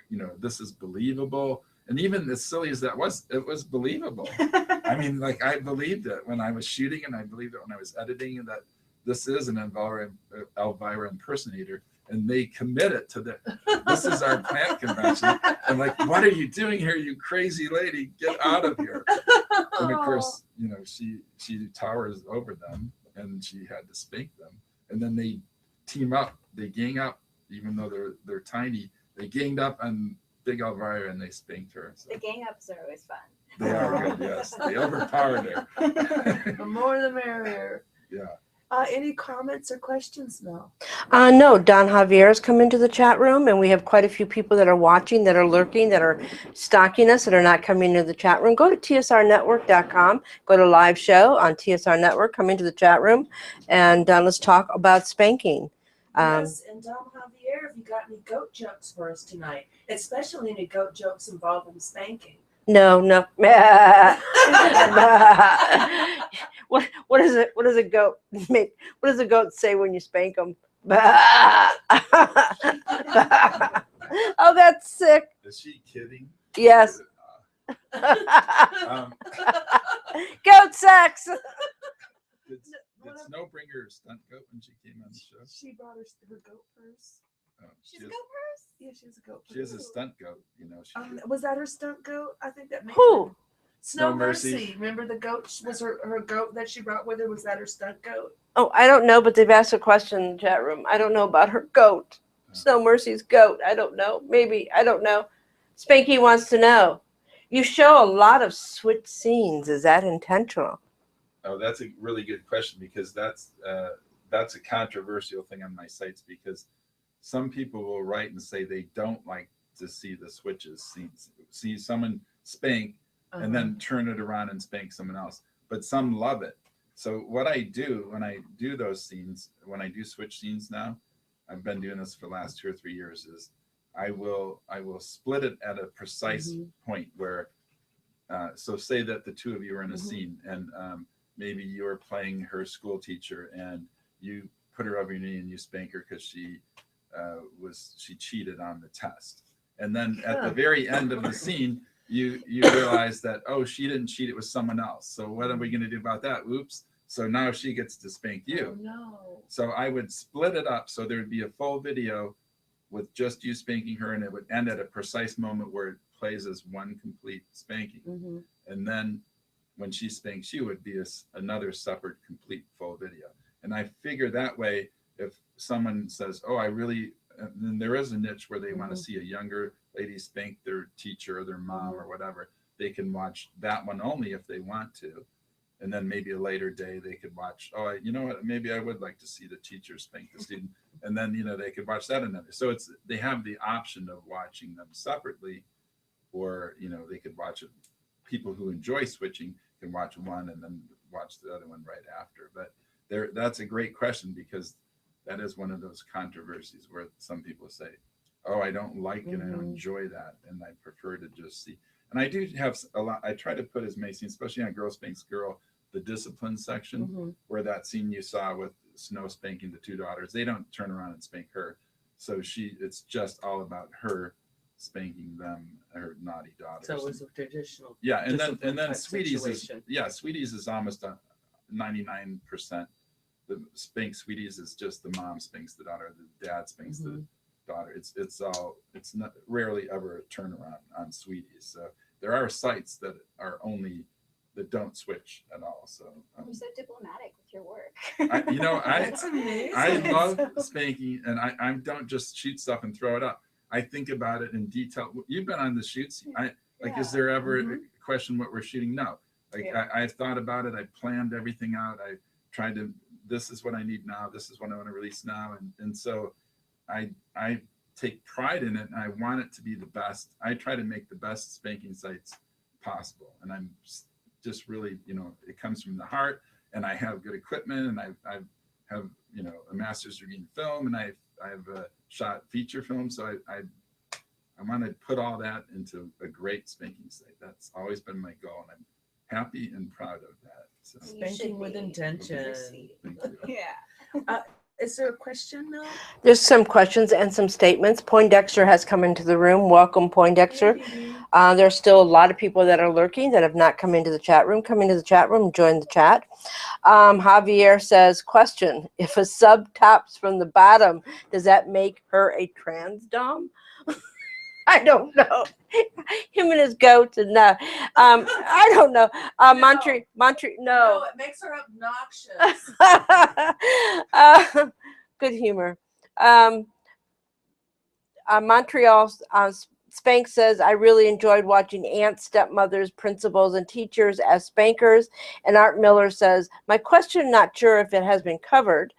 you know, this is believable. And even as silly as that was, it was believable. I mean, like, I believed it when I was shooting, and I believed it when I was editing, and that this is an Elvira impersonator, and they committed to this is our plant convention. I'm like, what are you doing here, you crazy lady? Get out of here. And of course, you know, she towers over them, and she had to spank them. And then they team up, they gang up, even though they're tiny. They ganged up on big Elvira, and they spanked her. So. The gang ups are always fun. They are good, yes. They overpowered her. The more the merrier. Yeah. Any comments or questions, Mel? No, Don Javier has come into the chat room, and we have quite a few people that are watching, that are lurking, that are stalking us, that are not coming into the chat room. Go to TSRnetwork.com, go to live show on TSR Network, come into the chat room, and let's talk about spanking. Yes, and Don Javier, have you got any goat jokes for us tonight? Especially any goat jokes involving spanking. No. What does a goat make? What does a goat say when you spank them? Oh, that's sick. Is she kidding? Yes. Um, Goat sex. did Snow bring her stunt goat when she came on the show? She brought her goat purse. Oh, She's a goat purse? Yeah, she has a goat purse. she has a stunt goat, you know. Was that her stunt goat? I think that made Who? Snow Snow Mercy. Mercy. Remember the goat? Was her goat that she brought with her? Was that her stunt goat? Oh, I don't know, but they've asked a question in the chat room. I don't know about her goat. Snow Mercy's goat. I don't know. Maybe. I don't know. Spanky wants to know. You show a lot of switch scenes. Is that intentional? Oh, that's a really good question, because that's a controversial thing on my sites, because some people will write and say they don't like to see the switches, see someone spank and then turn it around and spank someone else. But some love it. So what I do when I do those scenes, when I do switch scenes now, I've been doing this for the last 2 or 3 years, is I will split it at a precise point where, so say that the two of you are in a scene, and maybe you're playing her school teacher, and you put her over your knee and you spank her because she cheated on the test. And then at the very end of the scene, you realize that, oh, she didn't cheat, it was someone else. So what are we going to do about that? Oops. So now she gets to spank you. Oh, no. So I would split it up so there'd be a full video with just you spanking her, and it would end at a precise moment where it plays as one complete spanking. And then when she spanks you, it would be another separate complete full video. And I figure that way, if someone says, oh, then there is a niche where they want to see a younger lady spank their teacher or their mom or whatever, they can watch that one only if they want to. And then maybe a later day they could watch, oh, you know what, maybe I would like to see the teacher spank the student. And then, they could watch that another. So they have the option of watching them separately, or, they could watch it. People who enjoy switching can watch one and then watch the other one right after. But that's a great question, because that is one of those controversies where some people say, oh, I don't like it, I don't enjoy that, and I prefer to just see. And I do have a lot, I try to put as many scenes, especially on Girl Spanks Girl, the discipline section, where that scene you saw with Snow spanking the two daughters, they don't turn around and spank her. So it's just all about her spanking them, her naughty daughters. So it was a traditional. Yeah, and then type Sweeties situation. Sweeties is almost 99%. The spank Sweeties is just the mom spanks the daughter, the dad spanks the daughter. It's not rarely ever a turnaround on Sweeties. So there are sites that don't switch at all. So You're so diplomatic with your work. That's amazing. I love spanking, and I don't just shoot stuff and throw it up. I think about it in detail. You've been on the shoots. Is there ever a question what we're shooting? No. I've thought about it. I planned everything out. I tried to, this is what I need now. This is what I want to release now. And so I take pride in it, and I want it to be the best. I try to make the best spanking sites possible. And I'm just really, it comes from the heart, and I have good equipment, and I have, a master's degree in film, and I've shot feature film. So I want to put all that into a great spanking site. That's always been my goal, and I'm happy and proud of that. So. Spanking with intention. Thank you. Yeah. Is there a question, Mel? There's some questions and some statements. Poindexter has come into the room. Welcome, Poindexter. There's still a lot of people that are lurking that have not come into the chat room. Come into the chat room, join the chat. Javier says, question, if a sub taps from the bottom, does that make her a trans dom? I don't know. Him and his goats and I don't know. Montreal, no. No, it makes her obnoxious. Good humor. Montreal Spank says, I really enjoyed watching aunts, stepmothers, principals, and teachers as spankers. And Art Miller says, my question, not sure if it has been covered.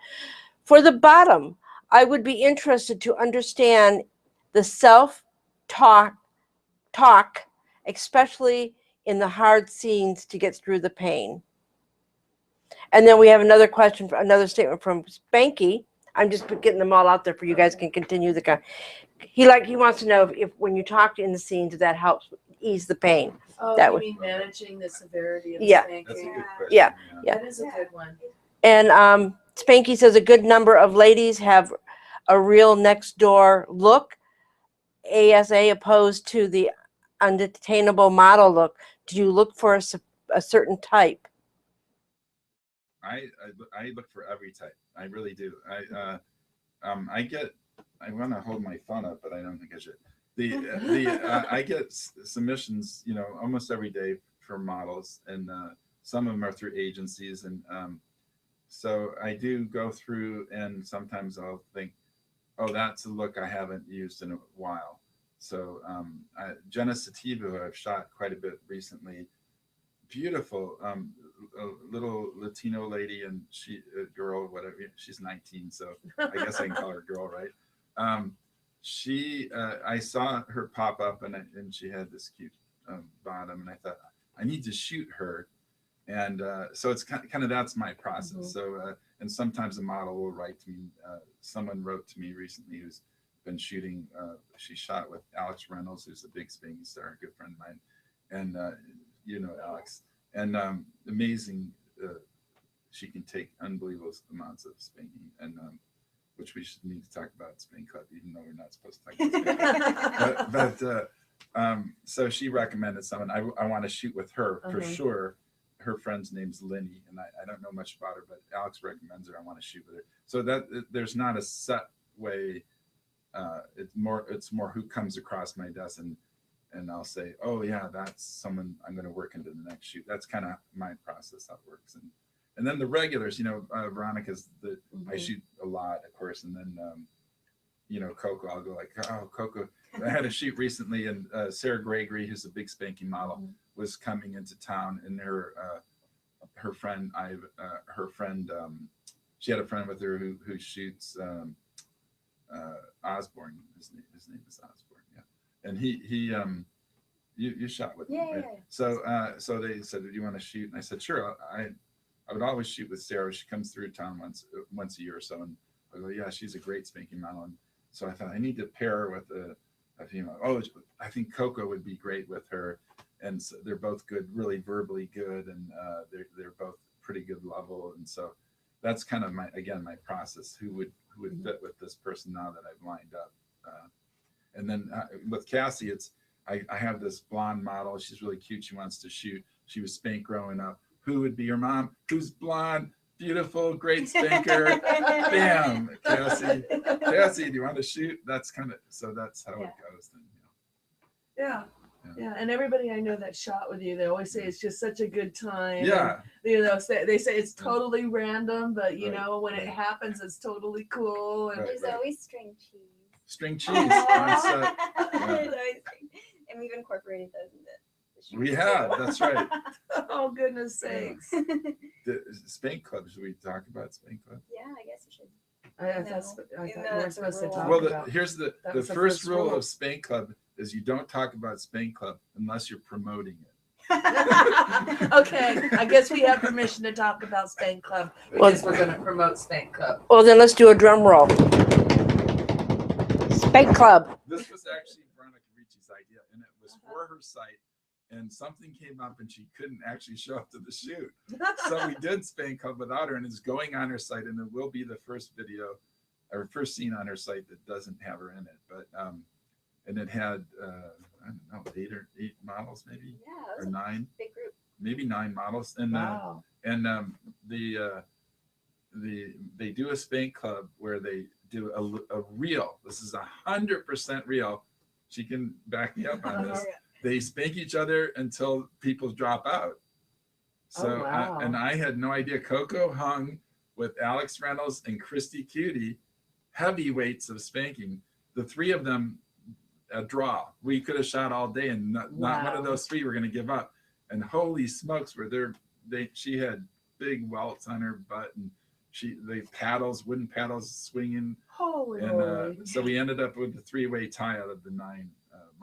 For the bottom, I would be interested to understand the self-talk, especially in the hard scenes to get through the pain. And then we have another question, another statement from Spanky. I'm just getting them all out there for you guys can continue the. He wants to know if when you talk in the scenes, that helps ease the pain. Oh, That you would- mean managing the severity of Yeah. spanking? That's a good question. Yeah. Yeah. That is a good one. And Spanky says a good number of ladies have a real next door look, ASA opposed to the undetainable model look. Do you look for a certain type? I look for every type. I really do. I want to hold my phone up, but I don't think I should. I get submissions, almost every day for models, and some of them are through agencies, and so I do go through, and sometimes I'll think, oh, that's a look I haven't used in a while. So Jenna Sativa, who I've shot quite a bit recently, beautiful, a little Latino lady, and a girl, whatever, she's 19, so I guess I can call her girl, right? I saw her pop up, and she had this cute bottom, and I thought, I need to shoot her. And so it's kind of that's my process. Mm-hmm. So and sometimes a model will write to me. Someone wrote to me recently who's been shooting. She shot with Alex Reynolds, who's a big spanking star, a good friend of mine, and Alex, and amazing. She can take unbelievable amounts of spanking, and which we should need to talk about Spank Club, even though we're not supposed to talk about Spank Club. But so she recommended someone. I want to shoot with her for sure. Her friend's name's Linny, and I don't know much about her, but Alex recommends her. I want to shoot with her. So that there's not a set way. It's more who comes across my desk, and I'll say, oh yeah, that's someone I'm going to work into the next shoot. That's kind of my process, how it works. And then the regulars, Veronica's I shoot a lot, of course, and then Koko, I'll go like, oh, Koko. I had a shoot recently, and Sarah Gregory, who's a big spanking model, was coming into town, and her friend, she had a friend with her who shoots Osborne. His name is Osborne, yeah. And he you shot with him, right? Yeah. So they said, do you want to shoot? And I said, sure. I would always shoot with Sarah. She comes through town once a year or so, and I go, yeah, she's a great spanking model. And so I thought I need to pair her with a female. Oh, I think Koko would be great with her. And so they're both good, really verbally good, and they're both pretty good level. And so that's kind of my process. Who would fit with this person now that I've lined up? And then with Cassie, I have this blonde model. She's really cute. She wants to shoot. She was spanked growing up. Who would be your mom? Who's blonde, beautiful, great spanker? Bam, Cassie. Cassie, do you want to shoot? That's how it goes then. Yeah. Yeah, and everybody I know that shot with you, they always say it's just such a good time. Yeah. And, they say it's totally random, but when it Right. happens, it's totally cool. And Right. There's always string cheese. String cheese on set. There's always string. And we've incorporated those into the show. We have. That's right. oh goodness sakes! The Spank Club. Should we talk about Spank Club? Yeah, I guess we should. I thought we were supposed to talk Well, about. here's the That was the first first rule rule. of Spank Club is you don't talk about Spank Club unless you're promoting it. Okay, I guess we have permission to talk about Spank Club because we're going to promote Spank Club. Well, then let's do a drum roll. Spank Club. This was actually Veronica Ricci's idea, and it was for her site. And something came up, and she couldn't actually show up to the shoot. So we did Spank Club without her, and it's going on her site, and it will be the first video or first scene on her site that doesn't have her in it. But and it had I don't know, eight models maybe, Yeah, that was or a nine, big group. maybe 9 models, and Wow. they do a Spank Club where they do a reel. This is 100% real. She can back me up on this. They spank each other until people drop out. So, Oh, wow. and I had no idea. Koko hung with Alex Reynolds and Christy Cutie, heavyweights of spanking. The three of them a draw. We could have shot all day, and not one of Wow. those three were going to give up. And holy smokes, she had big welts on her butt, and wooden paddles swinging. Holy And moly. so we ended up with the 3-way tie out of the 9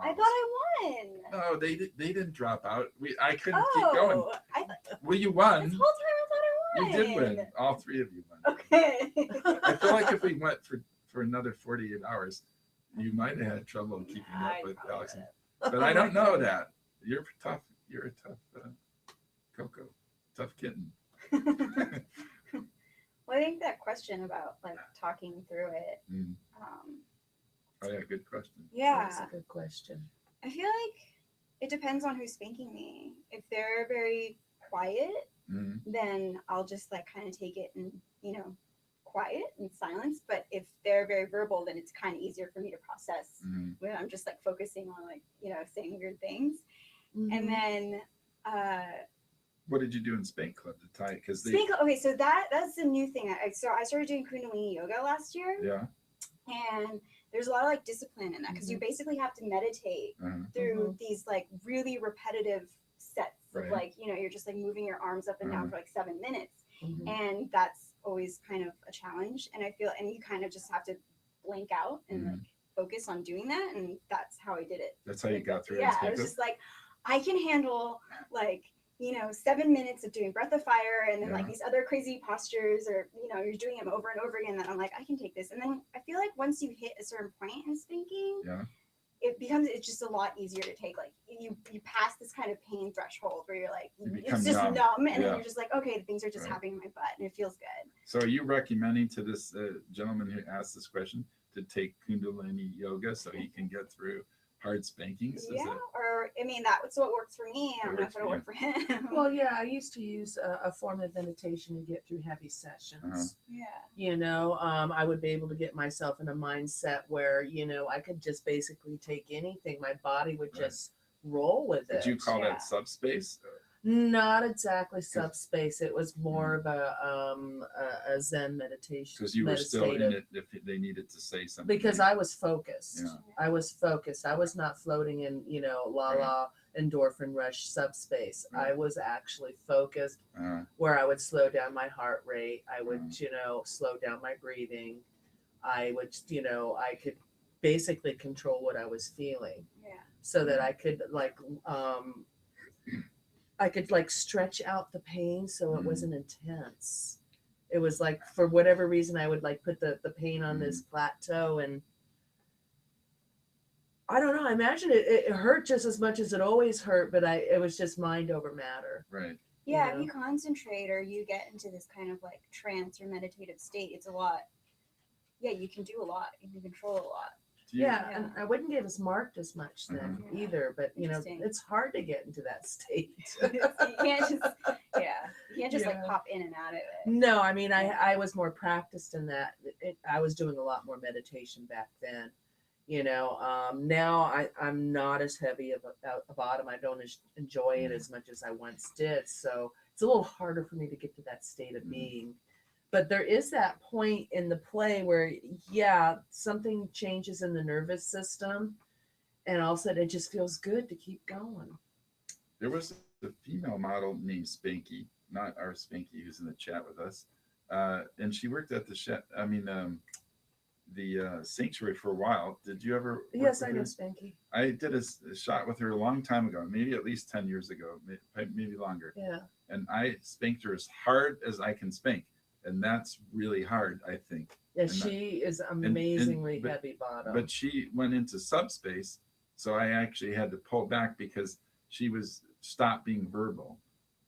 I models. thought I won. No, they didn't drop out. I couldn't keep going. I thought Well, you this won. whole time I thought I You won. did win. All 3 of you won. Okay. I feel like if we went for another 48 hours, you might have had trouble keeping up I with probably Alex. would But I don't know that. You're tough. You're a tough Koko. Tough kitten. Well, I think that question about like talking through it. Mm. Um, Oh yeah, good question. yeah, That's a good question. I feel like it depends on who's spanking me. If they're very quiet, Mm. then I'll just like kind of take it and quiet and silence. But if they're very verbal, then it's kind of easier for me to process Mm. when I'm just like focusing on like saying weird things. Mhm. And then What did you do in Spank Club to tie it? Because okay, so that's a new thing. I started doing Kundalini yoga last year, yeah. and there's a lot of like discipline in that because you basically have to meditate Uh-huh. through these like really repetitive sets of Right. like you're just like moving your arms up and down for like 7 minutes, Mhm. and that's always kind of a challenge. And I feel and you kind of just have to blank out and like focus on doing that, and that's how I did it. That's how you got through it. Yeah, I was just like, I can handle like 7 minutes of doing breath of fire and then like Yeah. these other crazy postures, or you're doing them over and over again. That I'm like, I can take this. And then I feel like once you hit a certain point in spanking, Yeah. it's just a lot easier to take. Like you pass this kind of pain threshold where you're like, You become it's just numb. numb, and Yeah. then you're just like, okay, things are just Right. happening in my butt, and it feels good. So are you recommending to this gentleman who asked this question to take Kundalini yoga so he can get through hard spankings? Is Yeah, it- or I mean, that's what works for me. I don't know if works for it'll work for him. Well, yeah, I used to use a form of meditation to get through heavy sessions. Yeah. I would be able to get myself in a mindset where, I could just basically take anything. My body would Right. just roll with it. Would you call Yeah. that subspace? Not exactly subspace. It was more of a Zen meditation. Because you were still in meditative. it if they needed to say something. Because I was focused. Yeah. I was focused. I was not floating in, la endorphin rush subspace. Right. I was actually focused where I would slow down my heart rate. I would, slow down my breathing. I would, I could basically control what I was feeling Yeah. so that I could stretch out the pain so it wasn't intense. It was like, for whatever reason, I would like put the pain on this plateau, and I don't know. I imagine it hurt just as much as it always hurt, but it was just mind over matter. Right. Yeah, Yeah. if you concentrate or you get into this kind of like trance or meditative state, it's a lot. Yeah, you can do a lot. You can control a lot. Do you- Yeah, and I wouldn't get as marked as much then Mhm. either, but Interesting. it's hard to get into that state. You can't just like Yeah. pop in and out of it. No, I mean, I was more practiced in that. I was doing a lot more meditation back then. Now I'm not as heavy of a bottom. I don't enjoy it as much as I once did. So it's a little harder for me to get to that state of being. But there is that point in the play where, something changes in the nervous system, and all of a sudden it just feels good to keep going. There was a female model named Spanky, not our Spanky who's in the chat with us, and she worked at the sanctuary for a while. Did you ever? Yes, work I with know her? Spanky. I did a shot with her a long time ago, maybe at least 10 years ago, maybe longer. Yeah. And I spanked her as hard as I can spank. And that's really hard, I think. Yeah, And she is amazingly but- heavy bottom. But she went into subspace. So I actually had to pull back because she was stopped being verbal.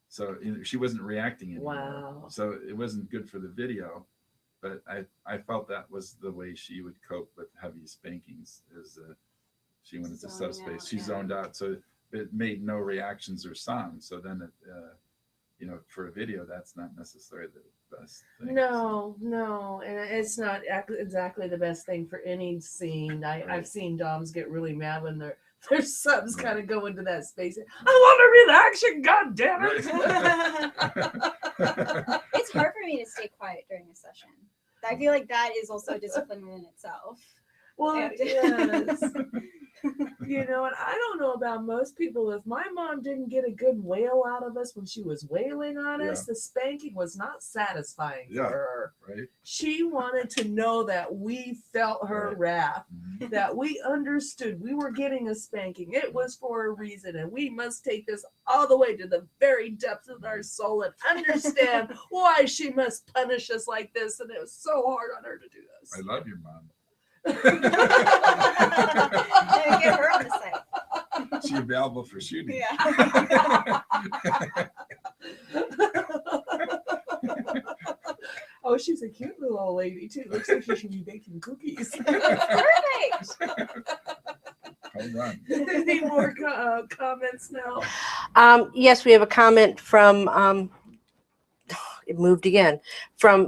So she wasn't reacting anymore. Wow. So it wasn't good for the video. But I felt that was the way she would cope with heavy spankings, is she went into Zoning subspace. out, She yeah. zoned out. So it made no reactions or sound. So then for a video, that's not necessarily the best thing. No, and it's not exactly the best thing for any scene. Right. I've seen doms get really mad when their subs kind of go into that space. I want a reaction, god damn it! It's hard for me to stay quiet during a session. I feel like that is also a discipline within itself. Well, And- yes. You know, and I don't know about most people. If my mom didn't get a good wail out of us when she was wailing on us, the spanking was not satisfying for her. Right. She wanted to know that we felt her wrath, that we understood we were getting a spanking. It was for a reason, and we must take this all the way to the very depths of our soul and understand why she must punish us like this. And it was so hard on her to do this. I love your mom. Get her on the site. She available for shooting. Yeah. Oh, she's a cute little old lady too. Looks like she should be baking cookies. Perfect. Hold on. Any more comments now? Yes, we have a comment from, it moved again, from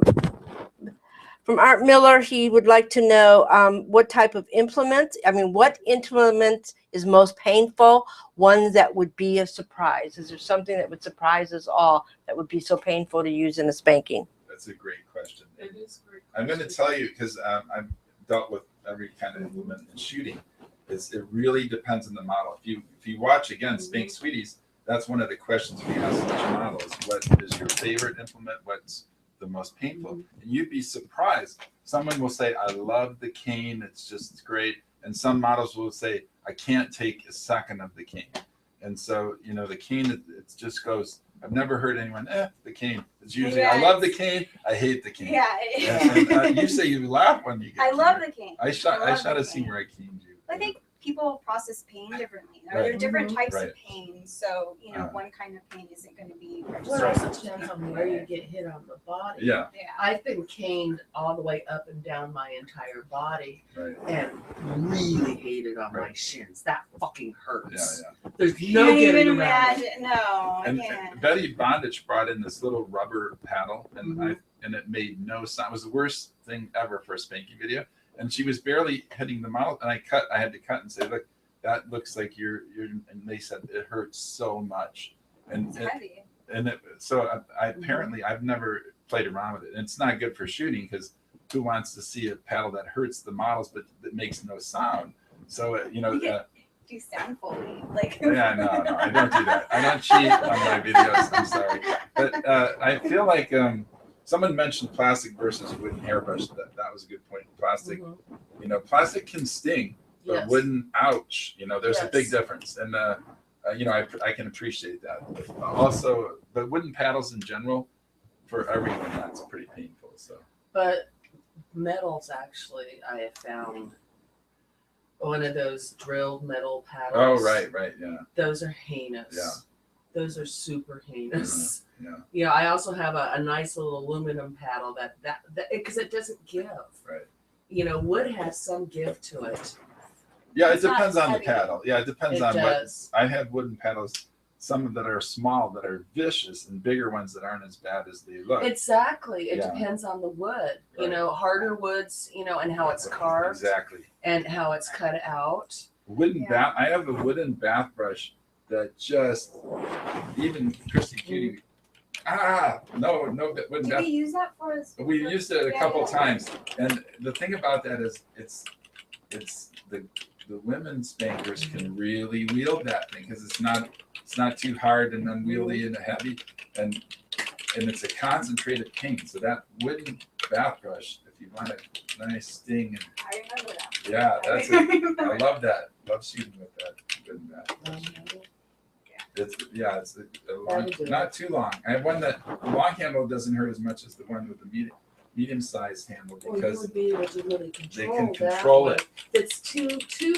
Art Miller. He would like to know what type of implement, what implement is most painful, one that would be a surprise. Is there something that would surprise us all that would be so painful to use in a spanking? That's a great question. It is great. I'm going to tell you, because I've dealt with every kind of implement in shooting, it really depends on the model. If you watch, again, Spank Sweeties, that's one of the questions we ask each model is, what is your favorite implement? What's the most painful? And you'd be surprised. Someone will say, I love the cane. It's great. And some models will say, I can't take a second of the cane. And so, the cane, it just goes, I've never heard anyone, the cane. It's usually, I love the cane, I hate the cane. Yeah. And you say you laugh when you get I love the cane. I shot a scene where I caned you. I think people process pain differently. There are different types Right. of pain. So, one kind of pain isn't going to be Well, it also depends on where you get hit on the body. Yeah. Yeah. I've been caned all the way up and down my entire body Right. and really hated on my shins. That fucking hurts. Yeah. There's no Can't getting even around it. imagine. No, And I can't. Betty Bondage brought in this little rubber paddle, and it made no sound. It was the worst thing ever for a spanking video. And she was barely hitting the model, and I had to cut and say, look, that looks like you're, and they said it hurts so much. It's heavy. So apparently I've never played around with it. And it's not good for shooting, because who wants to see a paddle that hurts the models but that makes no sound? So Do sound Foley. Like yeah, no, I don't do that. I don't cheat on my videos. I'm sorry, but I feel like someone mentioned plastic versus wooden hairbrush. That was a good point. Plastic, plastic can sting, but Yes. wooden, ouch. There's a big Yes. difference, and I can appreciate that. Also, the wooden paddles in general, for everyone, that's pretty painful. So But metals, actually, I have found one of those drilled metal paddles. oh right, yeah, Those are heinous. Yeah. Those are super heinous. yeah, I also have a nice little aluminum paddle that because it doesn't give. right. Wood has some give to it. Yeah, it It's not depends on the heavy. paddle. Yeah, it depends It on what. does. I have wooden paddles, some that are small that are vicious, and bigger ones that aren't as bad as they look. Exactly. It Yeah. depends on the wood. Right. Harder woods, and how it's carved Exactly. and how it's cut out. Wooden Yeah. bath. I have a wooden bath brush that just, even Christy Cutie. No wooden Did bath. we use that for us? We used it a Yeah, couple yeah. times, and the thing about that is, it's the women spankers can really wield that thing, because it's not too hard and unwieldy and heavy, and it's a concentrated paint. So that wooden bath brush, if you want a nice sting, and I remember that. yeah, that's I it. remember I love that. Love shooting with that wooden bath brush. It's a long, That'll do not too long. I have one that the long handle doesn't hurt as much as the one with the medium-sized handle, Well, you because would be able to really they control can that control one. it. If it's too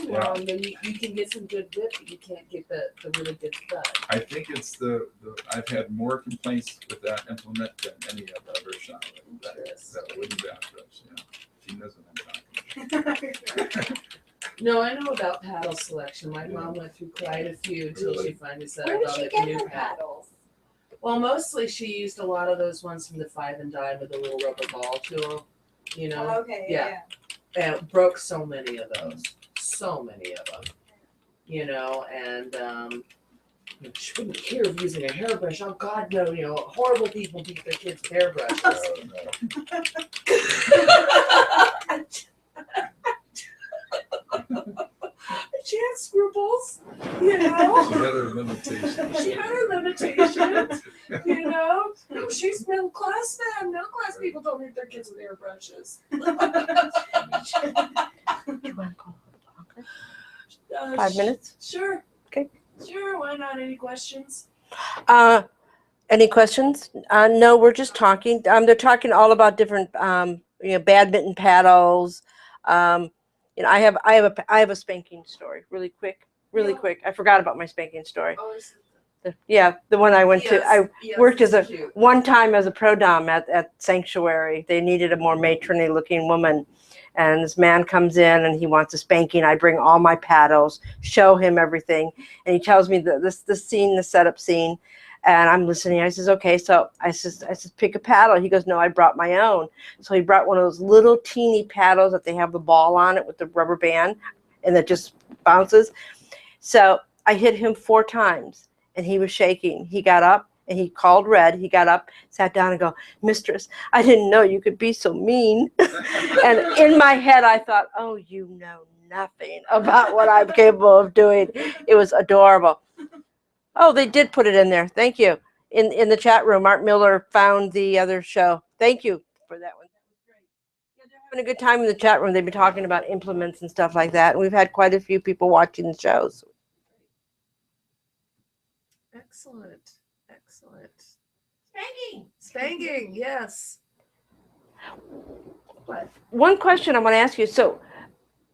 Yeah. long, then you can get some good bit, but you can't get the really good stud. I think it's the I've had more complaints with that implement than any I've ever shot with. That wooden bath brush. Yeah, she knows what I'm talking about. No, I know about paddle selection. My mom went through quite a few until Really? she finally Where settled did on she the get new her paddle. paddles? Well, mostly she used a lot of those ones from the 5 and dime with the little rubber ball to them. Oh, okay. Yeah. And broke so many of those. So many of them. And she wouldn't care of using a hairbrush. Oh God, no, horrible people beat their kids with hairbrushes. No. She had scruples, you know. She had her limitations. She had her limitations, you know. No, she's middle class man. Middle class people don't leave their kids with airbrushes. You want to go? 5 5 minutes? Sure. Okay. Sure. Why not? Any questions? Any questions? No, we're just talking. They're talking all about different, badminton paddles. I have a spanking story, really quick. Yeah. Quick. I forgot about my spanking story. Oh, The one I went to. I worked as cute. one time as a pro dom at Sanctuary. They needed a more matronly looking woman. And this man comes in and he wants a spanking. I bring all my paddles, show him everything. And he tells me the setup scene. And I'm listening. I says, okay. So I says, pick a paddle. He goes, no, I brought my own. So he brought one of those little teeny paddles that they have the ball on it with the rubber band and it just bounces. So I hit him 4 times and he was shaking. He got up and he called red. He got up, sat down and go, mistress, I didn't know you could be so mean. And in my head, I thought, oh, you know nothing about what I'm capable of doing. It was adorable. Oh, they did put it in there. Thank you. In the chat room, Art Miller found the other show. Thank you for that one. Yeah, they're having a good time in the chat room. They've been talking about implements and stuff like that. And we've had quite a few people watching the shows. Excellent. Spanking. Yes. What? One question I want to ask you. So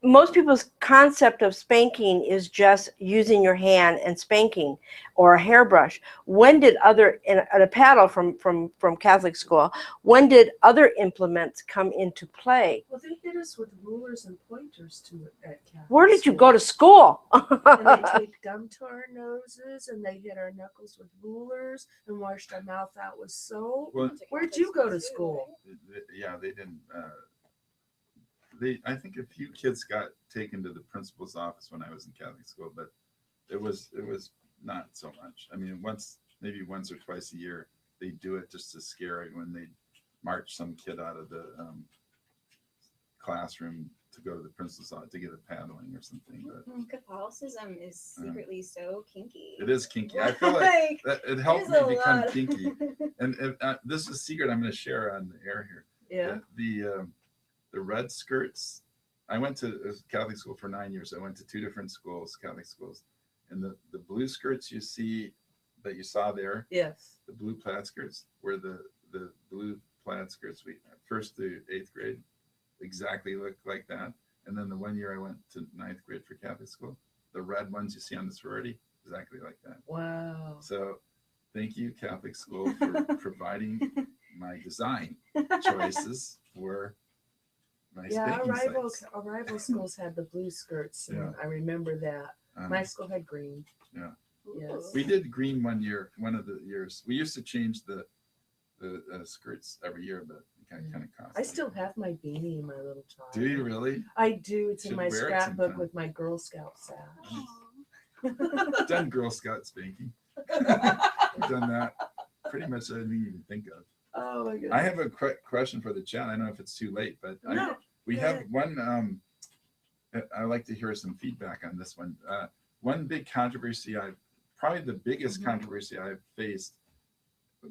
most people's concept of spanking is just using your hand and spanking or a hairbrush. When did a paddle from Catholic school, when did other implements come into play? Well, they hit us with rulers and pointers to it at Catholic Where did you school. go to school? And they taped gum to our noses, and they hit our knuckles with rulers, and washed our mouth out with soap. Well, Where'd you go to school? yeah, they didn't. I think a few kids got taken to the principal's office when I was in Catholic school, but it was not so much. I mean, maybe once or twice a year, they do it just to scare it when they march some kid out of the classroom to go to the principal's office to get a paddling or something. But Catholicism is secretly so kinky. it is kinky. I feel like that it helped me become kinky. And this is a secret I'm going to share on the air here. Yeah. The red skirts. I went to Catholic school for 9 years. I went to 2 different schools, Catholic schools, and the blue skirts you saw there. Yes. The blue plaid skirts were the blue plaid skirts we 1st through 8th grade exactly looked like that. And then the 1 year I went to 9th grade for Catholic school, the red ones you see on the sorority exactly like that. Wow. So thank you, Catholic school, for providing my design choices for my spanking sites. Our rival schools had the blue skirts, and Yeah. I remember that. My school had green. Yeah. Yes. We did green one year, one of the years. We used to change the skirts every year, but it kind of cost. I still have my beanie in my little child. Do you really? I do. It's in Should my wear it scrapbook sometime. with my Girl Scout sash. I've done Girl Scout spanking. I've done that. Pretty much anything you can think of. Oh my goodness. I have a question for the chat. I don't know if it's too late, but No, we go have ahead. one. I'd like to hear some feedback on this one. One big controversy probably the biggest controversy I've faced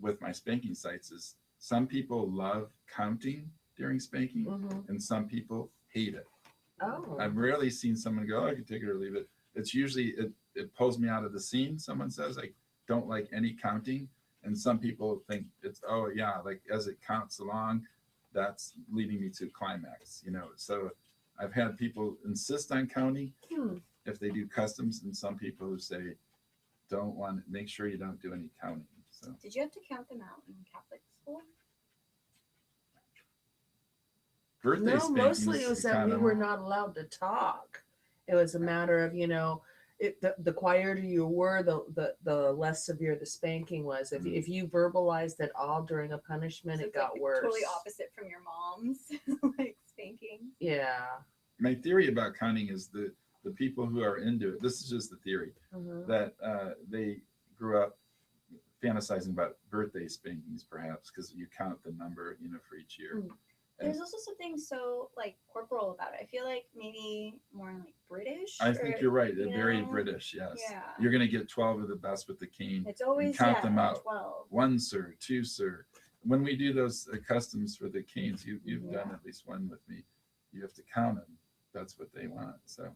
with my spanking sites is some people love counting during spanking and some people hate it. Oh. I've rarely seen someone go, oh, I can take it or leave it. It's usually, it pulls me out of the scene. Someone says, I don't like any counting. And some people think it's, oh yeah, like as it counts along, that's leading me to climax, So I've had people insist on counting if they do customs, and some people who say, make sure you don't do any counting. So Did you have to count them out in Catholic school? birthday No, spanking mostly it was is that kind we of, were not allowed to talk. It was a matter of, the quieter you were, the less severe the spanking was. If you verbalized at all during a punishment, So it it's got like worse. Totally opposite from your mom's, like spanking. Yeah. my theory about counting is the people who are into it. This is just the theory that they grew up fantasizing about birthday spankings, perhaps because you count the number, for each year. There's also something so like corporal about it. I feel like maybe more like British British? I think or, you're right. They're you very know? British. Yes. Yeah. You're gonna get 12 of the best with the cane. It's always count them out. 12. 1, sir. 2, sir. When we do those customs for the canes, you've Yeah. done at least one with me. You have to count them. That's what they want. So,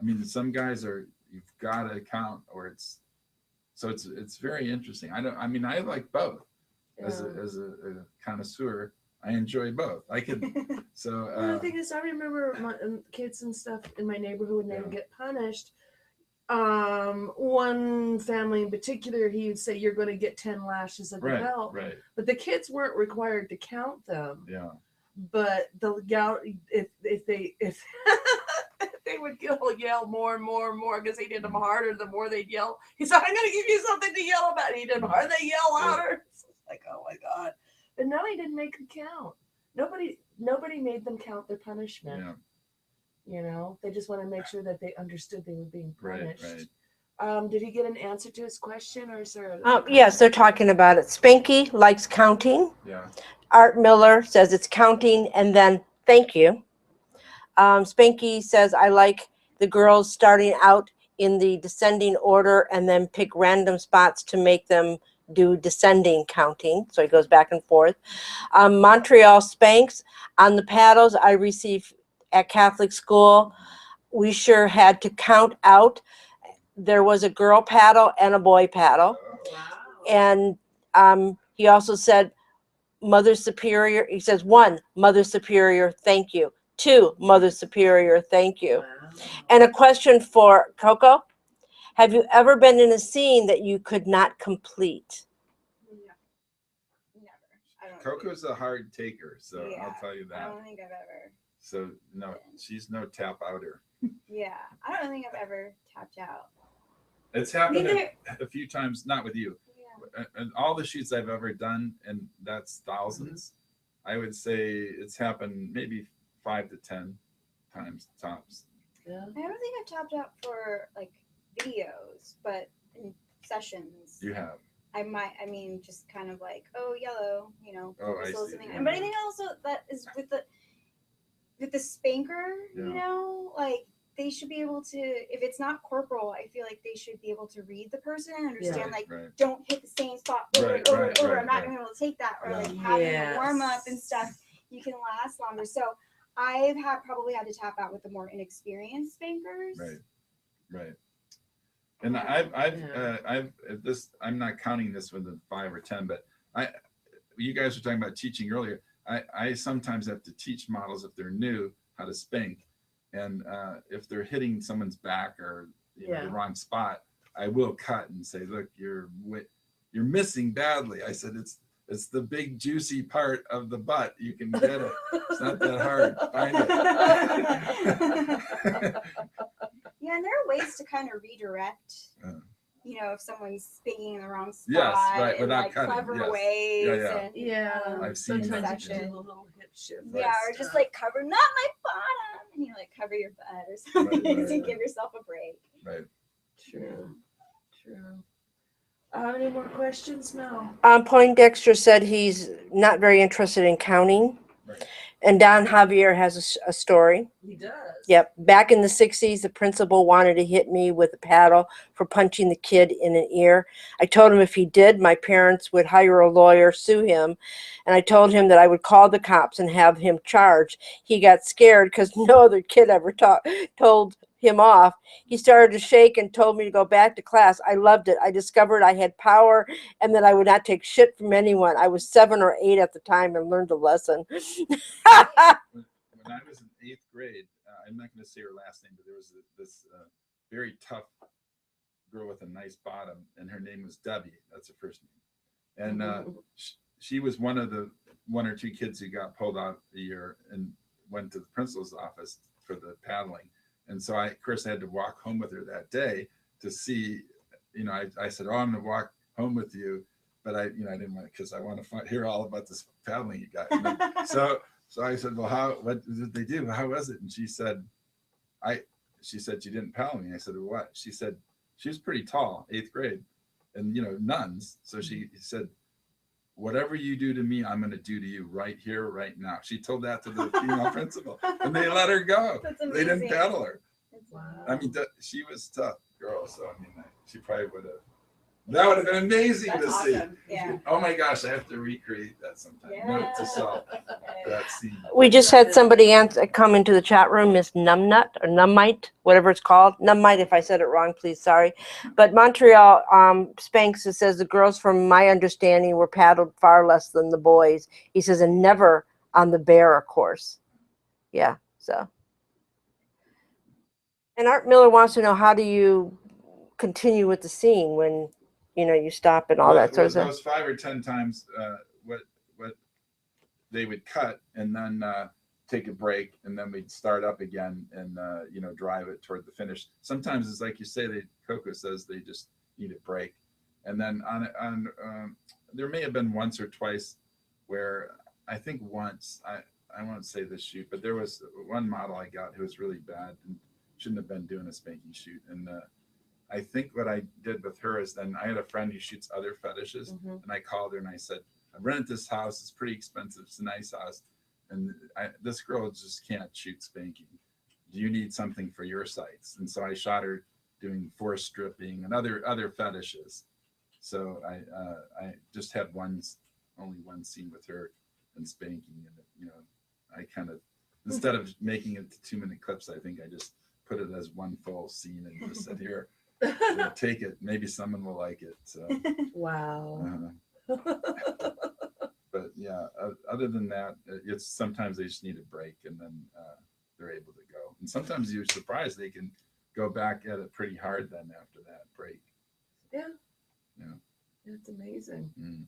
I mean, some guys are, you've got to count, or it's very interesting. I mean, I like both. As a connoisseur, I enjoy both. I could. So Well, the thing is, I remember my kids and stuff in my neighborhood when they would get punished. One family in particular, he would say, "You're going to get 10 lashes of the belt." Right. But the kids weren't required to count them. Yeah. But the if they they would yell more and more and more because he did them harder. The more they'd yell, he said, "I'm going to give you something to yell about." He did them harder. They yell louder. It's like, oh my god! But no, he didn't make them count. Nobody made them count their punishment. Yeah. You know, they just want to make sure that they understood they were being punished. Right. Did he get an answer to his question, or is there? Yes, they're talking about it. Spanky likes counting. Yeah. Art Miller says it's counting and then thank you. Spanky says, I like the girls starting out in the descending order and then pick random spots to make them do descending counting. So it goes back and forth. Montreal spanks on the paddles I received at Catholic school. We sure had to count out. There was a girl paddle and a boy paddle. Wow. And he also said, Mother Superior, he says, 1, Mother Superior, thank you. 2, Mother Superior, thank you. Wow. And a question for Koko. Have you ever been in a scene that you could not complete? Never. Coco's a hard taker, so I'll tell you I that. don't think I've ever. So no, she's no tap outer. Yeah, I don't think I've ever tapped out. It's happened Neither- a few times, not with you. Yeah. And all the shoots I've ever done, and that's thousands, I would say it's happened maybe 5 to 10 times tops. Yeah. I don't think I've tapped out for like videos, but in sessions. You have. I mean, just kind of like, oh, yellow, you know. Oh, I whistle see. something. But I think also that is with the spanker, Yeah. you know, like they should be able to, if it's not corporal, I feel like they should be able to read the person and understand, like, Right. don't hit the same spot over and over and over. I'm not going to be able to take that. Or like having a warm up and stuff, you can last longer. So I've probably had to tap out with the more inexperienced spankers. Right. And I've this, I'm not counting this with the 5 or 10, but you guys were talking about teaching earlier. I sometimes have to teach models if they're new how to spank, and if they're hitting someone's back or the wrong spot, I will cut and say, look, you're missing badly. I said it's the big juicy part of the butt. You can get it. It's not that hard. Find it. Yeah, and there are ways to kind of redirect. You know, if someone's speaking in the wrong spot, yes, right, in without like cutting. clever Yes. ways. Yeah. And, Yeah, I've seen that. sometimes you do a little hip shift. Yeah, or just like cover, not my bottom, and you like cover your butt or something to give yourself a break. Right. True. Any more questions, Mel? Poindexter said he's not very interested in counting. Right. And Don Javier has a story. He does. Yep. Back in the 60s, the principal wanted to hit me with a paddle for punching the kid in an ear. I told him if he did, my parents would hire a lawyer, sue him. And I told him that I would call the cops and have him charged. He got scared because no other kid ever told him off. He started to shake and told me to go back to class. I loved it. I discovered I had power and that I would not take shit from anyone. I was 7 or 8 at the time and learned a lesson. When I was in 8th grade, I'm not going to say her last name, but there was this very tough girl with a nice bottom, and her name was Debbie. That's her first name. And she was one of the 1 or 2 kids who got pulled out a year and went to the principal's office for the paddling. And so I had to walk home with her that day to see, I said, oh, I'm going to walk home with you. But I didn't want to, because I want to hear all about this paddling you got. So I said, well, what did they do? How was it? And she said, she didn't paddle me. I said, well, what? She said, she was pretty tall, 8th grade, and, nuns. So she said, whatever you do to me, I'm going to do to you right here, right now. She told that to the female principal, and they let her go. That's They didn't amazing. paddle her. Wow. I mean, she was a tough girl, so I mean, she probably would have. That would have been amazing That's to see. awesome. Yeah. Oh my gosh, I have to recreate that sometime. Yeah. Note to self, that scene. We just had somebody come into the chat room, Miss Numbnut or Nummite, whatever it's called. Nummite, if I said it wrong, please, sorry. But Montreal Spanks, it says the girls, from my understanding, were paddled far less than the boys. He says, and never on the bear, of course. Yeah, so. And Art Miller wants to know, how do you continue with the scene when, you stop and all that sort of stuff? Those 5 or 10 times, what they would cut and then take a break, and then we'd start up again and drive it toward the finish. Sometimes it's like you say, Koko says they just need a break, and then on there may have been once or twice where I think once I won't say this shoot, but there was one model I got who was really bad and shouldn't have been doing a spanking shoot, and I think what I did with her is, then I had a friend who shoots other fetishes, and I called her and I said, I rented this house. It's pretty expensive. It's a nice house. And this girl just can't shoot spanking. Do you need something for your sites? And so I shot her doing force stripping and other fetishes. So I just had only one scene with her and spanking. And, I kind of, instead of making it to 2-minute clips, I think I just put it as one full scene and just said, here, take it. Maybe someone will like it. So. Wow. But yeah, other than that, it's sometimes they just need a break, and then they're able to go. And sometimes you're surprised they can go back at it pretty hard then after that break. Yeah. Yeah. It's amazing. Mm.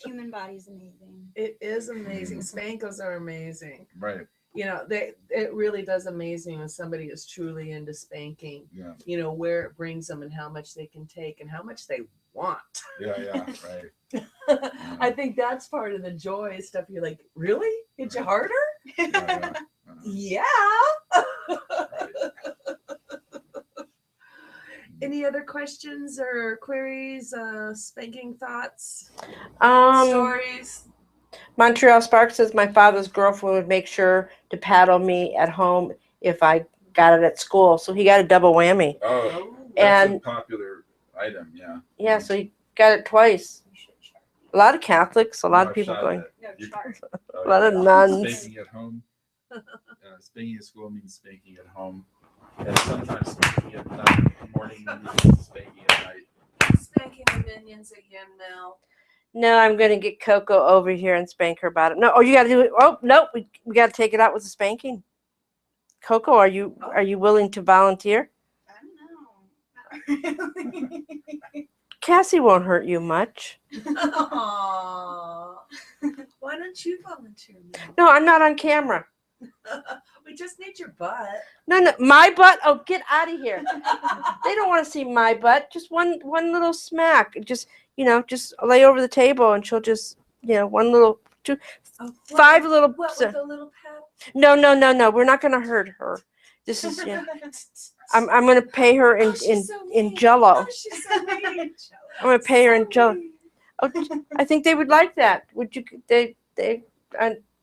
Human body's amazing. It is amazing. Spankles are amazing. Right. It really does amaze me when somebody is truly into spanking. Yeah. Where it brings them and how much they can take and how much they want. Yeah. Right. I think that's part of the joy stuff. You're like, really? Hit you harder? Yeah. Yeah. Any other questions or queries? Spanking thoughts? Stories? Montreal Spark says, my father's girlfriend would make sure to paddle me at home if I got it at school. So he got a double whammy. Oh, that's a popular item. Yeah. Yeah, so he got it twice. A lot of Catholics, a lot of people going. A lot of nuns. Spanking at home. Spanking at school means spanking at home. And sometimes spanking at night in the morning means spanking at night. Spanking the minions again now. No, I'm going to get Koko over here and spank her about it. No, you got to do it. Oh, no, we got to take it out with the spanking. Koko, are you willing to volunteer? I don't know. Cassie won't hurt you much. Aww. Why don't you volunteer now? No, I'm not on camera. We just need your butt. No, my butt. Oh, get out of here. They don't want to see my butt. Just one little smack. Just lay over the table and she'll just, one little, two, five little. What, with a little pat? No. We're not going to hurt her. This is, I'm going to pay her in Jello. Oh, she's so mean. I'm going to pay her in Jello. Oh, I think they would like that. Would you?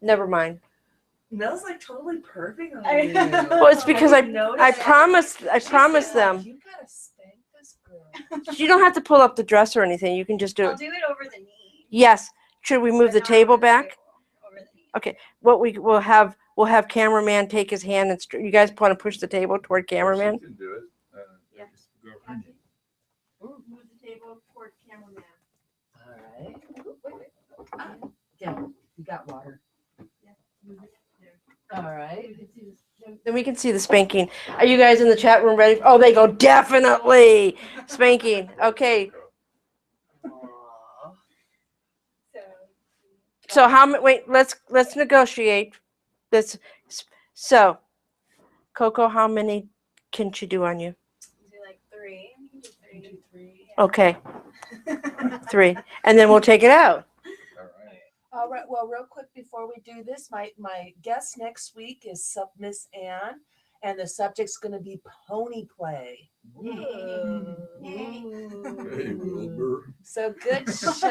Never mind. Smells like totally perfect on I you. know. Well, it's because I promised them. You gotta spank this girl. You don't have to pull up the dress or anything. You can just do I'll it. do it over the knee. Yes. Should we move but the not table on the back? table, over the knee. Okay. What we'll have cameraman take his hand and you guys want to push the table toward cameraman? You can do it. Yeah. Just go over her knee. Move the table toward cameraman. All right. Yeah, you got water. All right. Then we can see the spanking. Are you guys in the chat room ready? Oh, they go definitely spanking. Okay. Aw. So wait, let's negotiate. So Koko, how many can she do on you? Do like 3. You can do 3. Okay. 3. And then we'll take it out. All right. Well, real quick before we do this, my guest next week is Miss Ann, and the subject's going to be pony play. Hey, Wilbur. So good show.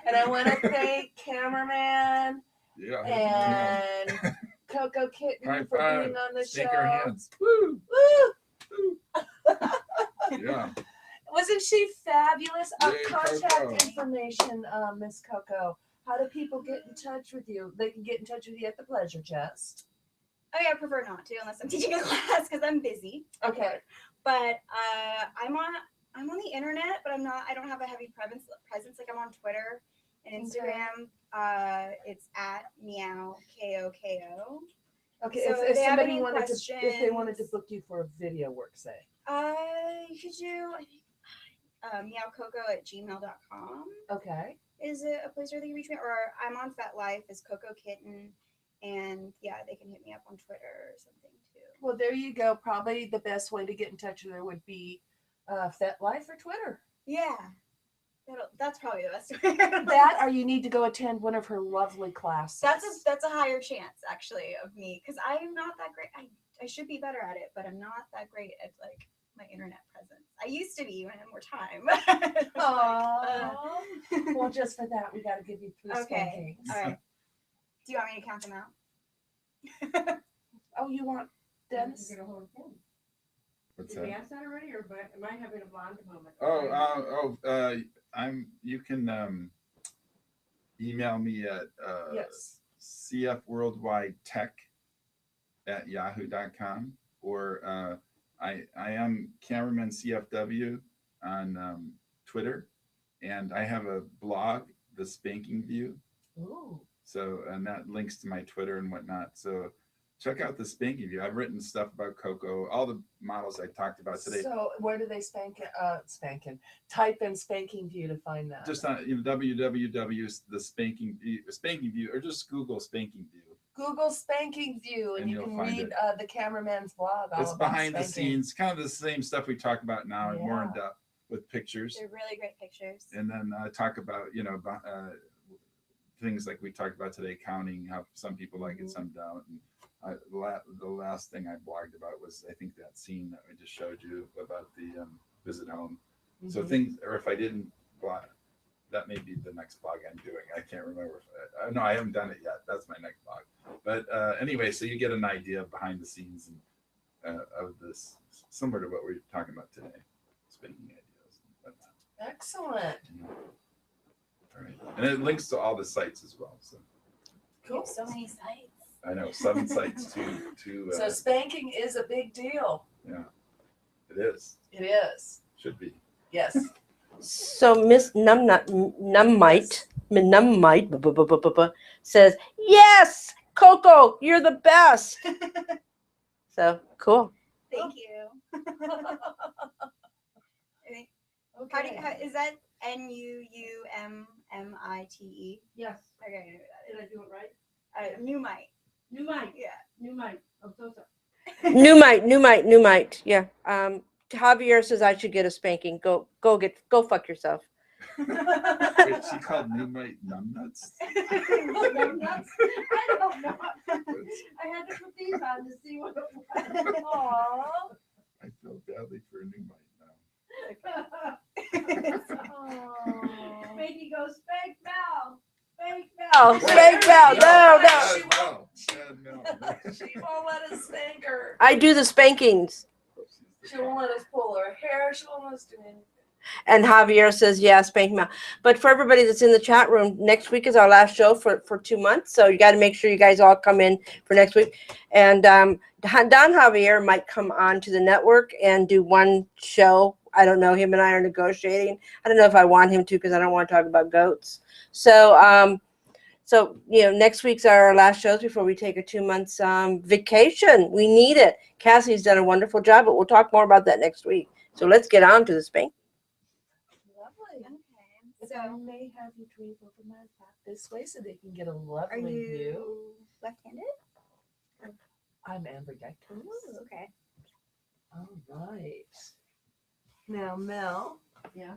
And I want to thank cameraman Yeah. and Koko Kitty High for five. being on the Shake show. our hands. Woo! Woo! Yeah. Wasn't she fabulous? Yay, Contact Koko. information, Miss Koko. How do people get in touch with you? They can get in touch with you at the Pleasure Chest. Oh yeah, I prefer not to unless I'm teaching a class because I'm busy. Okay. But I'm on the internet, but I don't have a heavy presence. Like I'm on Twitter and Instagram. It's at meow KOKO. Okay. So if they have somebody any wanted to, if they wanted to questions? book you for a video work, say. You could do meowcoco@gmail.com Okay. is a place where they can reach me, or I'm on FetLife as Koko Kitten, and yeah, they can hit me up on Twitter or something too. Well, there you go. Probably the best way to get in touch with her would be FetLife or Twitter. Yeah, that's probably the best way. That, or you need to go attend one of her lovely classes. That's a higher chance actually of me, because I'm not that great. I should be better at it, but I'm not that great at like my internet presence. I used to be when I had more time. Aww. Well, just for that, we got to give you 3 Okay. spankings. All right. Do you want me to count them out? Oh, you want Dennis? What's Did we that? ask that already, or am I having a blonde moment? You can email me at Yes. cfworldwidetech@yahoo.com, or I am cameraman CFW on Twitter, and I have a blog, The Spanking View. Ooh. So, and that links to my Twitter and whatnot. So check out The Spanking View. I've written stuff about Koko, all the models I talked about today. So where do they spanking? Type in Spanking View to find that. Just on www.the Spanking View, or just Google Spanking View. Google Spanking View, and And you you'll can find read it. the cameraman's blog. All It's about behind the spanking. scenes, kind of the same stuff we talk about now, and more in Yeah. depth with pictures. They're really great pictures. And then talk about things like we talked about today, counting, how some people like it, some don't. And the last thing I blogged about was, I think, that scene that I just showed you about the visit home. So things, or if I didn't blog, that may be the next blog I'm doing. I can't remember. No, I haven't done it yet. That's my next blog. But anyway, so you get an idea behind the scenes and of this, similar to what we're talking about today, spinning ideas and whatnot. Excellent. All right. And it links to all the sites as well. So You have so many sites. I know 7 sites to So spanking is a big deal. yeah, it is. It is. Should be. Yes. So Miss Nummite says, yes, Koko, you're the best. So cool. Thank you. Okay. Is that NUUMMITE? Yes. Okay, I know what Did I do it right? that is. Newmite. New mic. Yeah. New mic. I'm so sorry. New mic. Yeah. Javier says I should get a spanking. Go fuck yourself. Wait, she called Newmite numbnuts? I don't know. I had to put these on to see what it was. Aww. I feel badly for a Newmite now. Made me go spank Mel. Spank Mel. Spank Mel. No. She won't let us spank her. I do the spankings. She won't let us pull her hair. She won't let us do anything. And Javier says, yeah, spank Mel. But for everybody that's in the chat room, next week is our last show for 2 months. So you got to make sure you guys all come in for next week. And Don Javier might come on to the network and do one show. I don't know. Him and I are negotiating. I don't know if I want him to, because I don't want to talk about goats. So, next week's our last shows before we take a 2 months vacation. We need it. Cassie's done a wonderful job, but we'll talk more about that next week. So let's get on to the spank. Lovely. Okay. If So, I may have you dream over my lap this way so they can get a are lovely view. you left-handed? I'm ambidextrous. Ooh, okay. All right. Now, Mel. Yeah.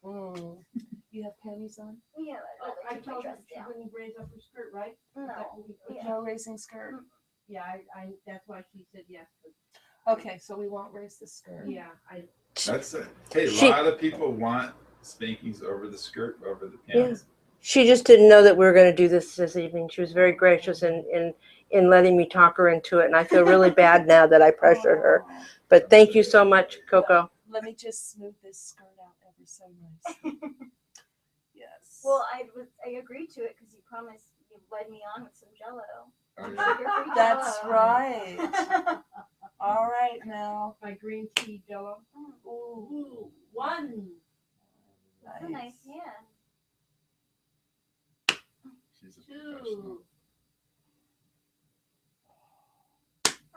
You have panties on? Yeah. I told her she wouldn't raise up her skirt, right? No. Yeah. No raising skirt? Yeah, I that's why she said yes. Okay, so we won't raise the skirt. Yeah, That's it. Hey, a She- lot of people want spankings over the skirt, over the pants. She just didn't know that we were going to do this evening. She was very gracious in letting me talk her into it, and I feel really bad now that I pressured her. Aw. But thank you so much, Koko. Let me just smooth this skirt out ever so nicely. Yes. Well, I agreed to it because you promised you led me on with some Jello. Oh, Sugar free That's Jell-O. right. All right now. My green tea Jello. Ooh, One. That's a nice hand. She's a professional.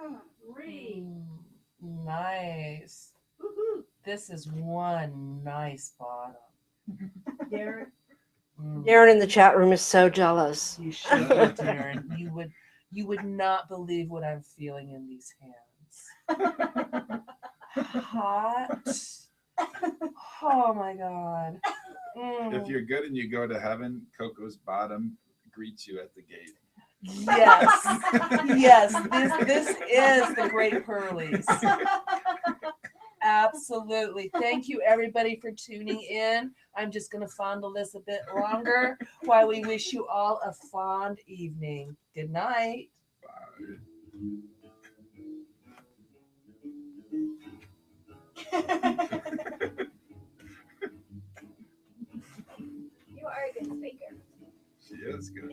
Two. Three. Nice. Woohoo. This is one nice bottom. Derek. Darren in the chat room is so jealous. You should, be, Darren. You would not believe what I'm feeling in these hands. Hot. Oh my god. If you're good and you go to heaven, Coco's bottom greets you at the gate. Yes. Yes. This is the great Pearlies. Absolutely. Thank you, everybody, for tuning in. I'm just going to fondle this a bit longer while we wish you all a fond evening. Good night. Bye. You are a good speaker. She is good.